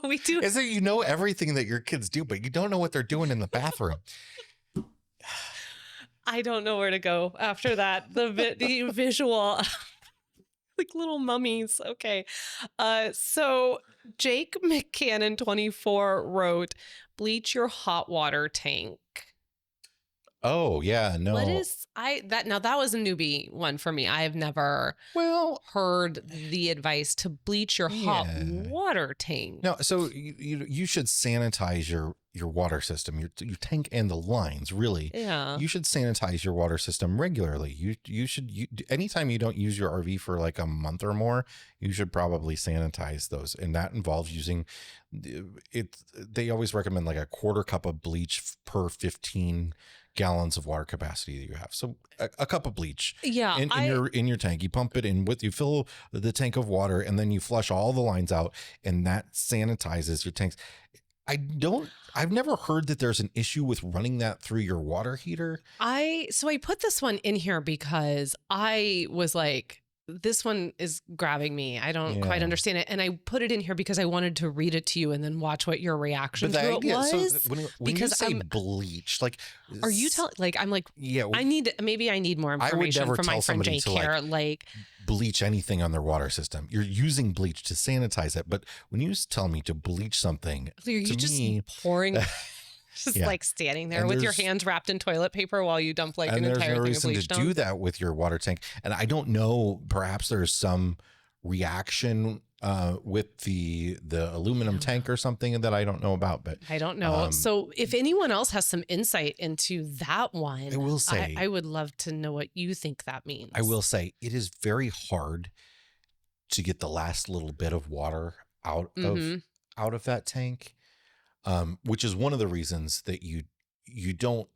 We do. Is it, you know everything that your kids do, but you don't know what they're doing in the bathroom. I don't know where to go after that. The visual, like little mummies. Okay. So Jake McCannon 24 wrote, bleach your hot water tank. Oh yeah, no. What is that was a newbie one for me. I have never heard the advice to bleach your hot water tank. No, so you should sanitize your water system, your tank and the lines, really. Yeah. You should sanitize your water system regularly. You should anytime you don't use your RV for like a month or more, you should probably sanitize those. And that involves using they always recommend like a quarter cup of bleach per 15 gallons of water capacity that you have. So a cup of bleach in your tank, you pump it in you fill the tank of water, and then you flush all the lines out, and that sanitizes your tanks. I've never heard that there's an issue with running that through your water heater. So I put this one in here because I was like, this one is grabbing me. I don't quite understand it. And I put it in here because I wanted to read it to you and then watch what your reaction to it was. So when you say bleach, like, are you telling, like, I'm like, I need more information from my friend Jake here. Like, bleach anything on their water system. You're using bleach to sanitize it. But when you tell me to bleach something, are you just pouring... Just like standing there with your hands wrapped in toilet paper while you dump like an entire thing of bleach. And there's no reason to do that with your water tank. And I don't know, perhaps there's some reaction with the aluminum tank or something that I don't know about, but I don't know. So if anyone else has some insight into that one, I will say, I would love to know what you think that means. I will say it is very hard to get the last little bit of water out of that tank. Which is one of the reasons that you don't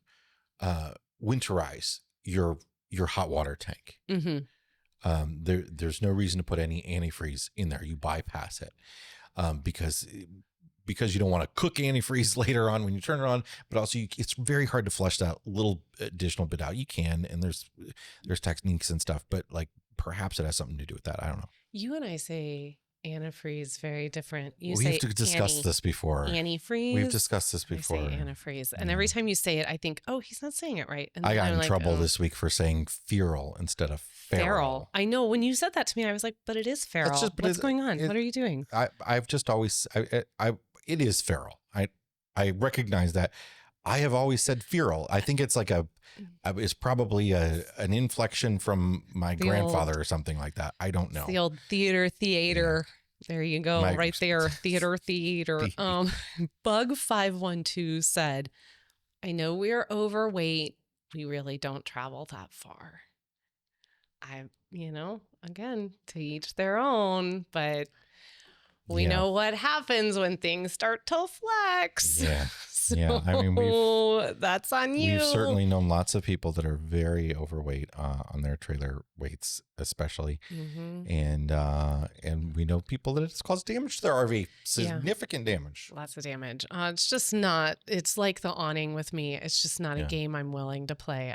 winterize your hot water tank. Mm-hmm. There's no reason to put any antifreeze in there. You bypass it because you don't want to cook antifreeze later on when you turn it on. But also, it's very hard to flush that little additional bit out. You can, and there's techniques and stuff, but like perhaps it has something to do with that. I don't know. You and I say antifreeze very different. We've discussed this before. Antifreeze. We've discussed this before. I say antifreeze, and every time you say it, I think, oh, he's not saying it right. And I got in trouble this week for saying feral instead of feral. I know. When you said that to me, I was like, but it is feral. What's going on? What are you doing? I've just always it is feral. I recognize that. I have always said feral. I think it's like it's probably an inflection from my grandfather or something like that. I don't know. The old theater. Yeah. There you go. Right there. Theater. Bug 512 said, I know we're overweight. We really don't travel that far. Again, to each their own, but we know what happens when things start to flex. Yeah. So I mean, that's on you. We've certainly known lots of people that are very overweight on their trailer weights, especially, and we know people that it's caused damage to their RV, significant damage, lots of damage. It's just not. It's like the awning with me. It's just not a game I'm willing to play.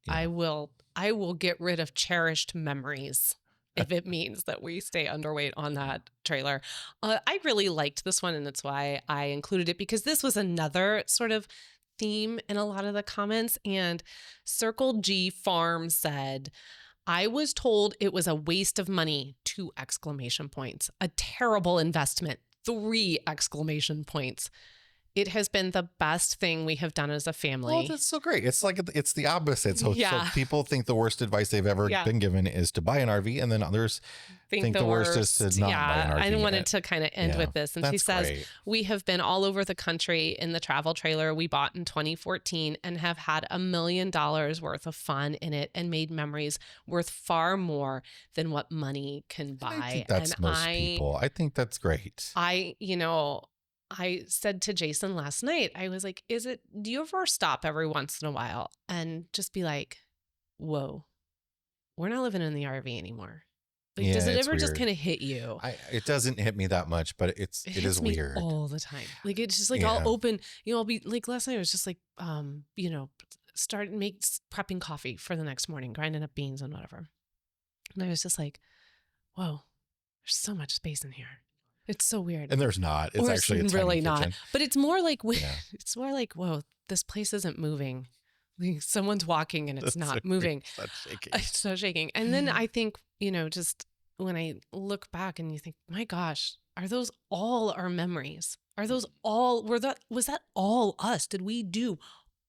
I will get rid of cherished memories if it means that we stay underweight on that trailer. I really liked this one, and that's why I included it, because this was another sort of theme in a lot of the comments. And Circle G Farm said, I was told it was a waste of money, 2 exclamation points, a terrible investment, 3 exclamation points. It has been the best thing we have done as a family. Oh, that's so great. It's like, it's the opposite. So people think the worst advice they've ever been given is to buy an RV, and then others think the worst is to not buy an RV. I wanted to kind of end with this. And she says, we have been all over the country in the travel trailer we bought in 2014 and have had $1 million worth of fun in it and made memories worth far more than what money can buy. I think that's most people. I think that's great. I said to Jason last night, I was like, do you ever stop every once in a while and just be like, whoa, we're not living in the RV anymore. Like, does it ever just kind of hit you? It doesn't hit me that much, but it is weird all the time. Like, it's just like, I'll open, I'll be like, last night I was just like, prepping coffee for the next morning, grinding up beans and whatever. And I was just like, whoa, there's so much space in here. It's so weird. And there's not. It's actually really not. But it's more like, it's more like, whoa, this place isn't moving. Like, someone's walking and it's not moving. It's not shaking. It's not shaking. And then I think, just when I look back and you think, my gosh, are those all our memories? Are those all, was that all us? Did we do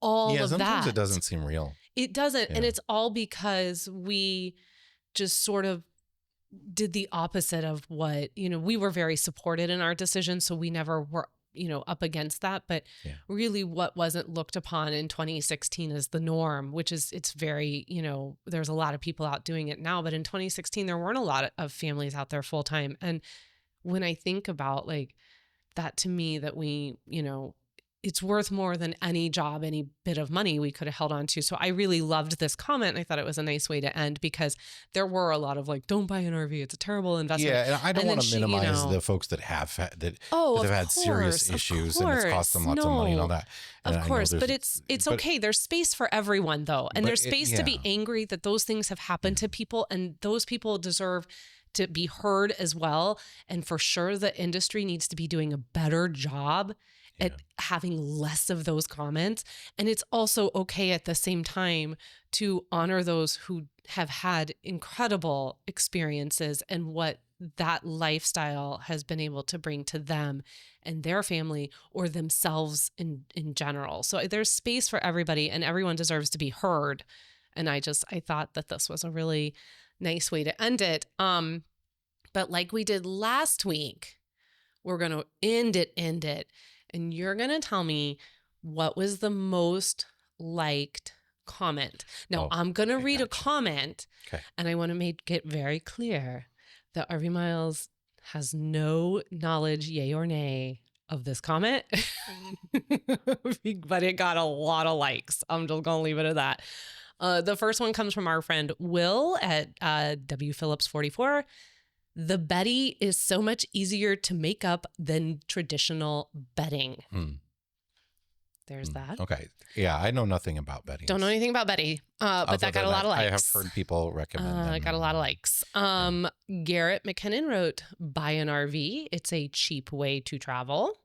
all of that? Yeah, sometimes it doesn't seem real. It doesn't. And it's all because we just sort of did the opposite of what, we were very supported in our decisions. So we never were, up against that. But really what wasn't looked upon in 2016 as the norm, which is, it's very, there's a lot of people out doing it now. But in 2016, there weren't a lot of families out there full time. And when I think about like that, to me, that we, it's worth more than any job, any bit of money we could have held on to. So I really loved this comment. And I thought it was a nice way to end, because there were a lot of like, don't buy an RV. It's a terrible investment. Yeah. And I don't want to minimize the folks that have had serious issues and it's cost them lots of money and all that. And of course, but it's okay. There's space for everyone though. And there's space to be angry that those things have happened to people, and those people deserve to be heard as well. And for sure, the industry needs to be doing a better job at having less of those comments. And it's also okay at the same time to honor those who have had incredible experiences and what that lifestyle has been able to bring to them and their family or themselves in general. So there's space for everybody and everyone deserves to be heard. And I thought that this was a really nice way to end it. But like we did last week, we're going to end it. And you're going to tell me what was the most liked comment. Now, I'm going to read a comment, and I want to make it very clear that RV Miles has no knowledge, yay or nay, of this comment, but it got a lot of likes. I'm just going to leave it at that. The first one comes from our friend Will at W Phillips 44. The Betty is so much easier to make up than traditional bedding. There's that. Okay. Yeah, I know nothing about bedding. Don't know anything about Betty, but that got a lot of likes. I have heard people recommend them. It got a lot of likes. Garrett McKinnon wrote, buy an RV. It's a cheap way to travel.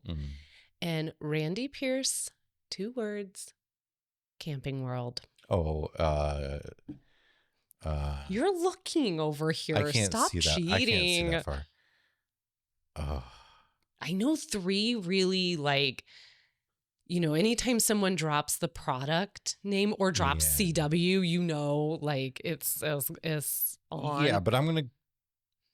And Randy Pierce, 2 words, Camping World. Oh, you're looking over here. I can't Stop see that. cheating. I can't see that far. I know 3 really anytime someone drops the product name or drops CW, like it's on. Yeah, but I'm going to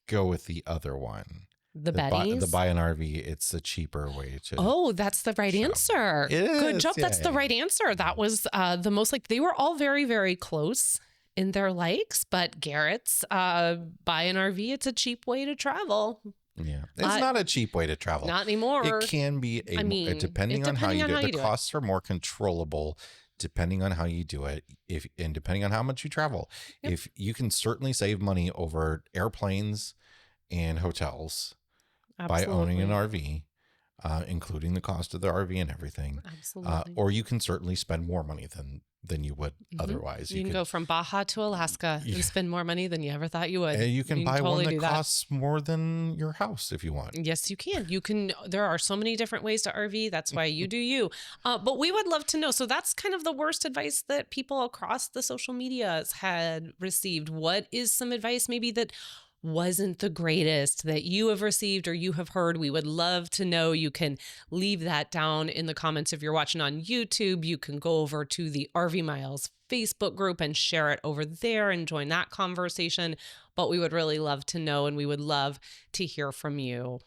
go with the other one. The Betty's? The buy an RV, it's a cheaper way to. Oh, that's the right answer. It is. Good job. That's the right answer. That was the most they were all very, very close in their likes, but Garrett's buy an RV, it's a cheap way to travel. Yeah. It's not a cheap way to travel. Not anymore. It can be depending on how you do it. The costs are more controllable depending on how you do it, and depending on how much you travel. Yep. If you can certainly save money over airplanes and hotels by owning an RV, including the cost of the RV and everything. Absolutely. Or you can certainly spend more money than you would otherwise. You can go from Baja to Alaska and spend more money than you ever thought you would. And you can buy one that costs more than your house if you want. Yes, you can. There are so many different ways to RV. That's why you do you. But we would love to know. So that's kind of the worst advice that people across the social medias had received. What is some advice maybe that wasn't the greatest that you have received or you have heard? We would love to know. You can leave that down in the comments if you're watching on YouTube. You can go over to the RV Miles Facebook group and share it over there and join that conversation. But we would really love to know, and we would love to hear from you.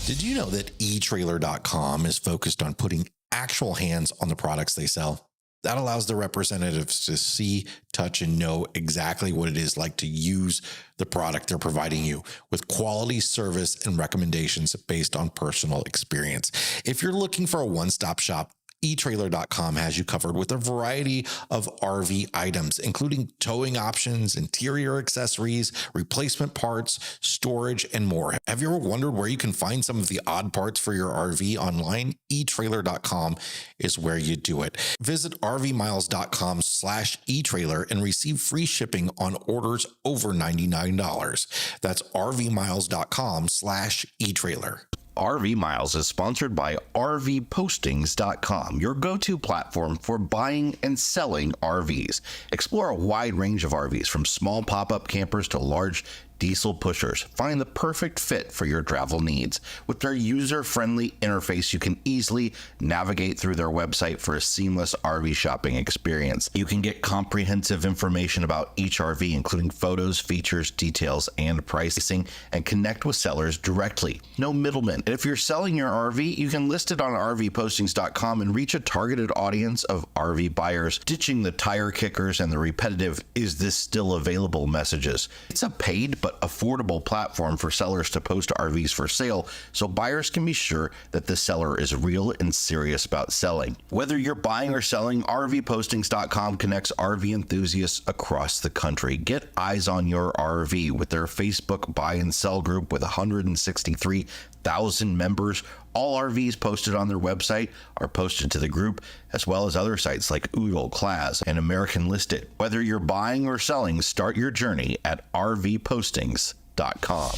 Did you know that eTrailer.com is focused on putting actual hands on the products they sell? That allows the representatives to see, touch, and know exactly what it is like to use the product they're providing you, with quality service and recommendations based on personal experience. If you're looking for a one-stop shop, eTrailer.com has you covered with a variety of RV items, including towing options, interior accessories, replacement parts, storage, and more. Have you ever wondered where you can find some of the odd parts for your RV online? eTrailer.com is where you do it. Visit rvmiles.com/eTrailer and receive free shipping on orders over $99. That's rvmiles.com/eTrailer. RV Miles is sponsored by rvpostings.com, your go-to platform for buying and selling RVs. Explore a wide range of RVs, from small pop-up campers to large diesel pushers. Find the perfect fit for your travel needs. With their user-friendly interface, you can easily navigate through their website for a seamless RV shopping experience. You can get comprehensive information about each RV, including photos, features, details, and pricing, and connect with sellers directly. No middlemen. And if you're selling your RV, you can list it on rvpostings.com and reach a targeted audience of RV buyers, ditching the tire kickers and the repetitive "is this still available" messages. It's a paid but affordable platform for sellers to post RVs for sale, so buyers can be sure that the seller is real and serious about selling. Whether you're buying or selling, rvpostings.com connects RV enthusiasts across the country. Get eyes on your RV with their Facebook buy and sell group with 163,000 members. All RVs posted on their website are posted to the group, as well as other sites like Oodle, Class, and American Listed. Whether you're buying or selling, start your journey at rvpostings.com.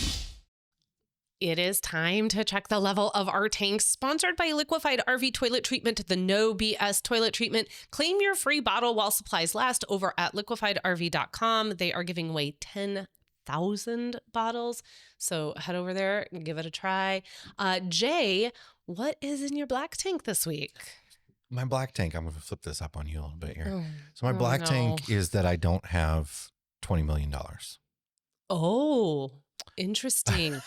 It is time to check the level of our tanks. Sponsored by Liquefied RV Toilet Treatment, the No BS toilet treatment. Claim your free bottle while supplies last over at liquefiedrv.com. They are giving away 10,000 bottles. So head over there and give it a try. Jay, what is in your black tank this week? My black tank, I'm going to flip this up on you a little bit here. So my black tank is that I don't have $20 million. Oh, interesting.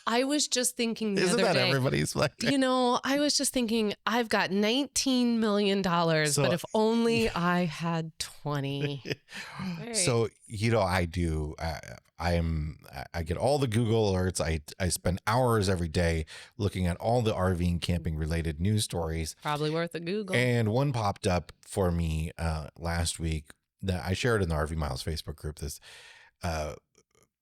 I was just thinking the Isn't other that day, everybody's black tank? I was just thinking, I've got $19 million, but if only I had 20. Right. So, I do. I get all the Google alerts. I spend hours every day looking at all the RV and camping related news stories. Probably worth a Google. And one popped up for me last week that I shared in the RV Miles Facebook group.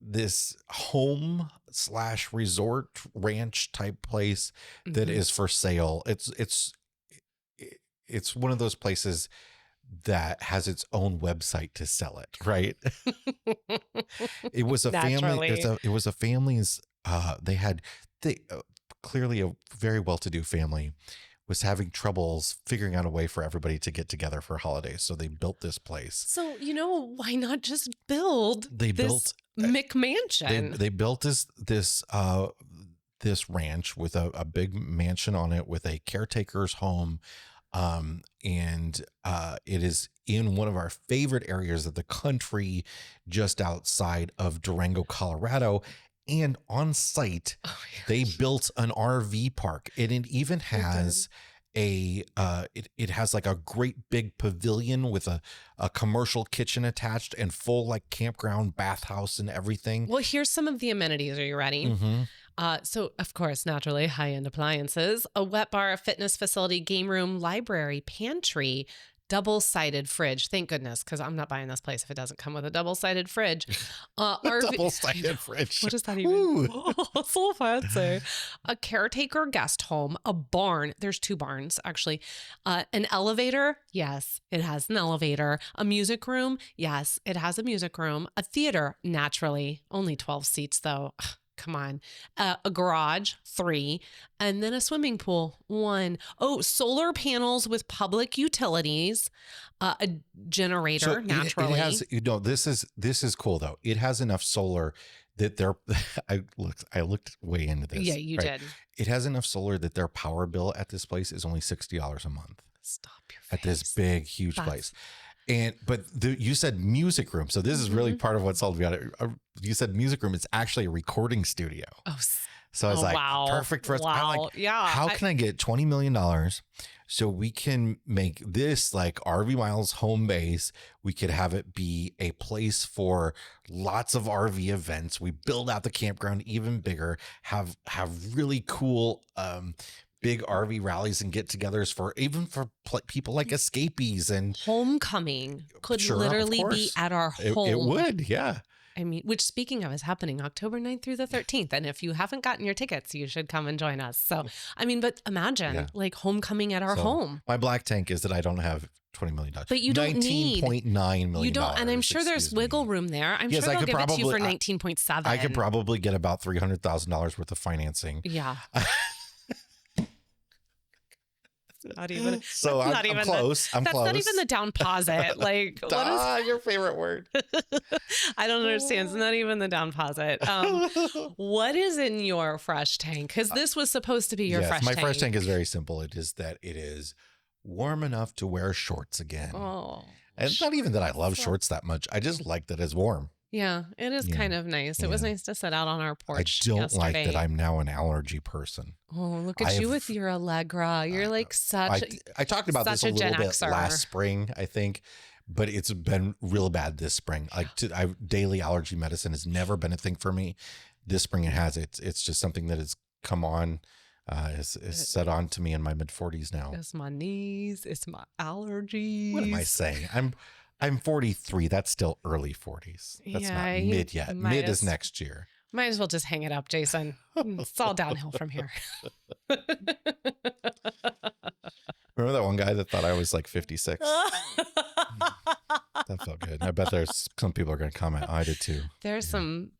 This home/resort ranch type place that is for sale. It's one of those places that has its own website to sell it, right? It was a family. It was a family's. Clearly a very well-to-do family was having troubles figuring out a way for everybody to get together for holidays. So they built this place. So, why not just build this McMansion? They built this ranch with a big mansion on it with a caretaker's home. And it is in one of our favorite areas of the country, just outside of Durango, Colorado. And on site, they built an RV park, and it even has it has like a great big pavilion with a commercial kitchen attached and full like campground bathhouse and everything. Well, here's some of the amenities. Are you ready? Mm-hmm. So, of course, naturally, high-end appliances, a wet bar, a fitness facility, game room, library, pantry, double-sided fridge. Thank goodness, because I'm not buying this place if it doesn't come with a double-sided fridge. Double-sided fridge. What does that even? It's so fancy. A caretaker guest home, a barn. There's 2 barns, actually. An elevator. Yes, it has an elevator. A music room. Yes, it has a music room. A theater, naturally. Only 12 seats, though. Come on. A garage, 3, and then a swimming pool, 1. Oh, solar panels with public utilities, a generator, so naturally. It has, this is cool though. It has enough solar that I looked way into this. Yeah, you did. It has enough solar that their power bill at this place is only $60 a month. Stop your face. At this big, huge place. But you said music room. So this is really part of what sold me on it. You said music room. It's actually a recording studio. Oh, so I was wow. Perfect for us. Wow. How can I get $20 million so we can make this like RV Miles home base? We could have it be a place for lots of RV events. We build out the campground even bigger, have really cool, big RV rallies and get-togethers for people like escapees and homecoming could literally be at our home. It would, yeah. I mean, which speaking of is happening October 9th through the 13th. And if you haven't gotten your tickets, you should come and join us. So, I mean, but imagine like homecoming at our home. My black tank is that I don't have $20 million. But you don't need $19.9 million. You don't, and I'm sure there's wiggle room there. I'm sure they'll give it to you for 19.7. I could probably get about $300,000 worth of financing. Yeah. Not even. So I'm close. I'm close. That's not even the down posit. Like, what is your favorite word? I don't understand. It's not even the down posit. What is in your fresh tank? Because this was supposed to be your fresh tank. My fresh tank is very simple. It is that it is warm enough to wear shorts again. Oh, and it's not even that I love shorts that much. I just like that it's warm. Yeah, it is kind of nice. It was nice to sit out on our porch. I don't like that I'm now an allergy person. Oh, look at you with your Allegra. You're like such. I talked about this a little bit last spring, I think, but it's been real bad this spring. Like daily allergy medicine has never been a thing for me. This spring it has. It's just something that has come on. Is set on to me in my mid-40s now. It's my knees. It's my allergies. What am I saying? I'm 43. That's still early 40s. That's not mid yet. Mid is next year. Might as well just hang it up, Jason. It's all downhill from here. Remember that one guy that thought I was like 56? That felt good. I bet there's some people are going to comment. I did too. There's some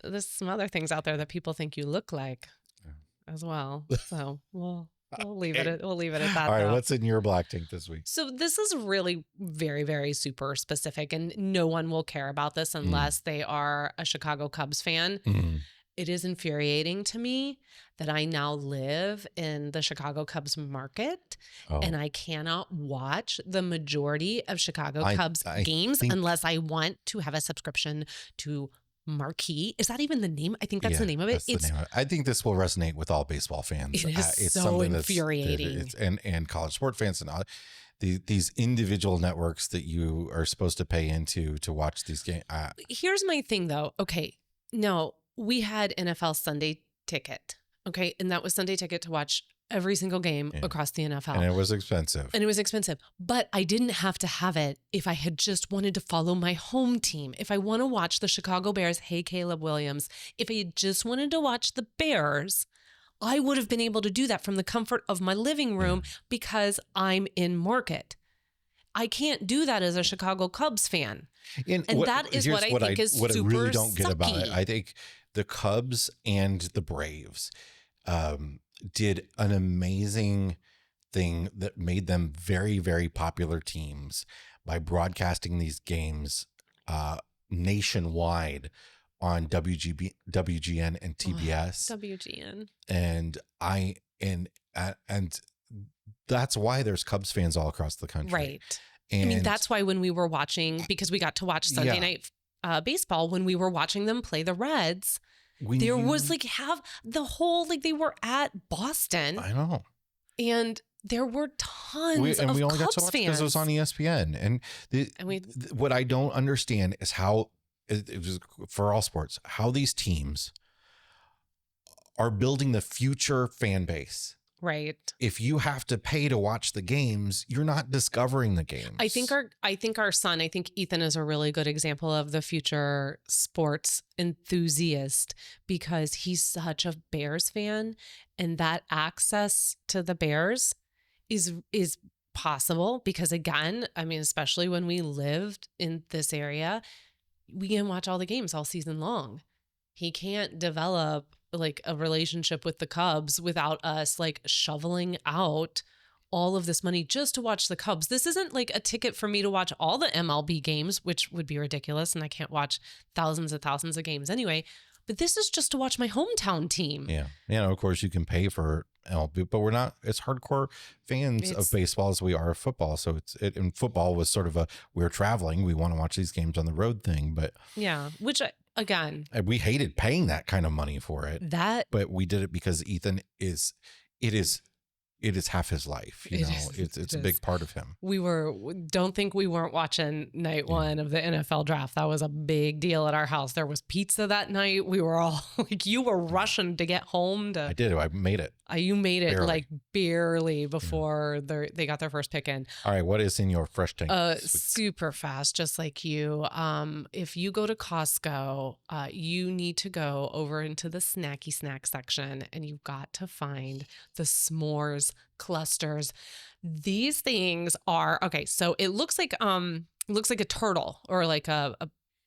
other things out there that people think you look like as well. So we'll leave it at that. All right, what's in your black tank this week? So this is really very, very super specific, and no one will care about this unless they are a Chicago Cubs fan. It is infuriating to me that I now live in the Chicago Cubs market and I cannot watch the majority of Chicago Cubs games unless I want to have a subscription to Marquee. Is that even the name? I think that's the name of it. I think this will resonate with all baseball fans. It is it's so infuriating. And college sport fans and all. These individual networks that you are supposed to pay into to watch these games. Here's my thing though. Okay. No, we had NFL Sunday Ticket. Okay. And that was Sunday Ticket to watch every single game across the NFL. And it was expensive. But I didn't have to have it if I had just wanted to follow my home team. If I want to watch the Chicago Bears, hey, Caleb Williams, if I had just wanted to watch the Bears, I would have been able to do that from the comfort of my living room because I'm in market. I can't do that as a Chicago Cubs fan. And that is what I think is super What I really don't get sucky about it. I think the Cubs and the Braves did an amazing thing that made them very, very popular teams by broadcasting these games nationwide on WGN and TBS. WGN. And that's why there's Cubs fans all across the country. Right. And I mean, that's why when we were watching, because we got to watch Sunday night baseball, when we were watching them play the Reds, there was like they were at Boston. I know. And there were tons of we only Cubs got to watch fans. because it was on ESPN. And what I don't understand is how, it was for all sports, how these teams are building the future fan base. Right. If you have to pay to watch the games, you're not discovering the games. I think our son, Ethan is a really good example of the future sports enthusiast because he's such a Bears fan, and that access to the Bears is possible because, again, I mean, especially when we lived in this area, we can watch all the games all season long. He can't develop like a relationship with the Cubs without us like shoveling out all of this money just to watch the Cubs. This isn't like a ticket for me to watch all the MLB games, which would be ridiculous. And I can't watch thousands of games anyway, but this is just to watch my hometown team. Yeah. Of course you can pay for MLB, but we're not as hardcore fans of baseball as we are of football. So and football was sort of we're traveling, we want to watch these games on the road thing, but which again, we hated paying that kind of money for it. But we did it because Ethan it is it is half his life. It's a big part of him. Don't think we weren't watching night one of the NFL draft. That was a big deal at our house. There was pizza that night. We were all like, you were rushing to get home. I did. I made it. You made it barely before they got their first pick in. All right. What is in your fresh tank? Super fast, just like you. If you go to Costco, you need to go over into the snacky snack section, and you've got to find the s'mores clusters. These things are okay. So it looks like a turtle or like a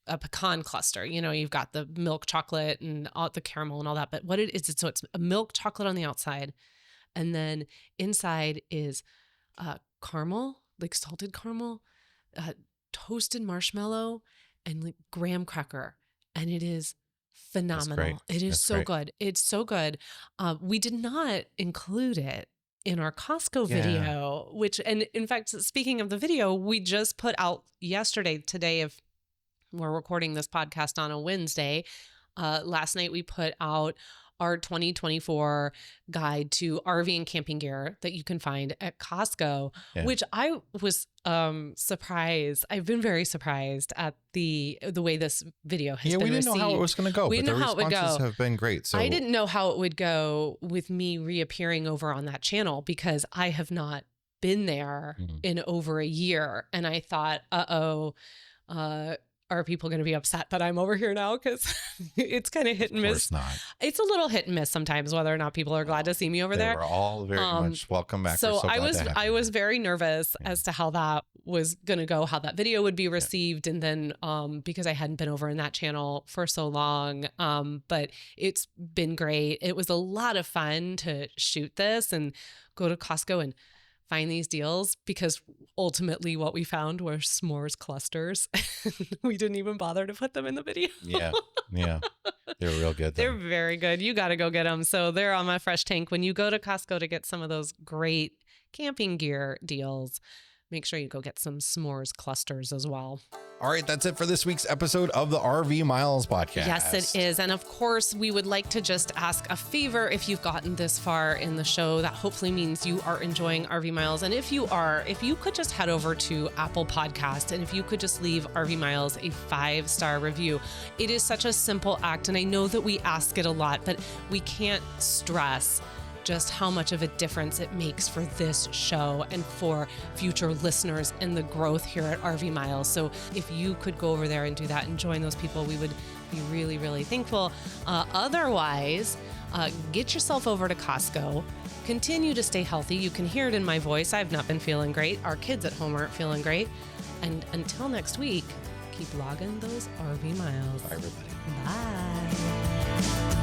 pecan cluster. You've got the milk chocolate and all the caramel and all that. But what it is, so it's a milk chocolate on the outside, and then inside is caramel, like salted caramel, toasted marshmallow, and like graham cracker, and it is phenomenal. It is so good. It's so good. We did not include it in our Costco video, and in fact, speaking of the video, we just put out today, if we're recording this podcast on a Wednesday, last night we put out our 2024 guide to RV and camping gear that you can find at Costco, which I was surprised. I've been very surprised at the way this video has been received. We didn't know how it was going to go. We didn't know how it would go. The responses have been great. So I didn't know how it would go with me reappearing over on that channel, because I have not been there in over a year. And I thought, are people going to be upset that I'm over here now? Because it's kind of hit and miss. Of course not. It's a little hit and miss sometimes whether or not people are glad to see me over there. We're all very much welcome back. So I was very nervous as to how that was going to go, how that video would be received. And then because I hadn't been over in that channel for so long, but it's been great. It was a lot of fun to shoot this and go to Costco and find these deals, because ultimately what we found were s'mores clusters. We didn't even bother to put them in the video. Yeah. They're real good. They're very good. You got to go get them. So they're on my fresh tank. When you go to Costco to get some of those great camping gear deals, make sure you go get some s'mores clusters as well. All right, that's it for this week's episode of the RV Miles podcast. Yes, it is. And of course, we would like to just ask a favor. If you've gotten this far in the show, that hopefully means you are enjoying RV Miles. And if you are, if you could just head over to Apple Podcast, and if you could just leave RV Miles a 5-star review. It is such a simple act. And I know that we ask it a lot, but we can't stress just how much of a difference it makes for this show and for future listeners and the growth here at RV Miles. So if you could go over there and do that and join those people, we would be really, really thankful. Otherwise, get yourself over to Costco. Continue to stay healthy. You can hear it in my voice. I've not been feeling great. Our kids at home aren't feeling great. And until next week, keep logging those RV miles. Bye, everybody. Bye.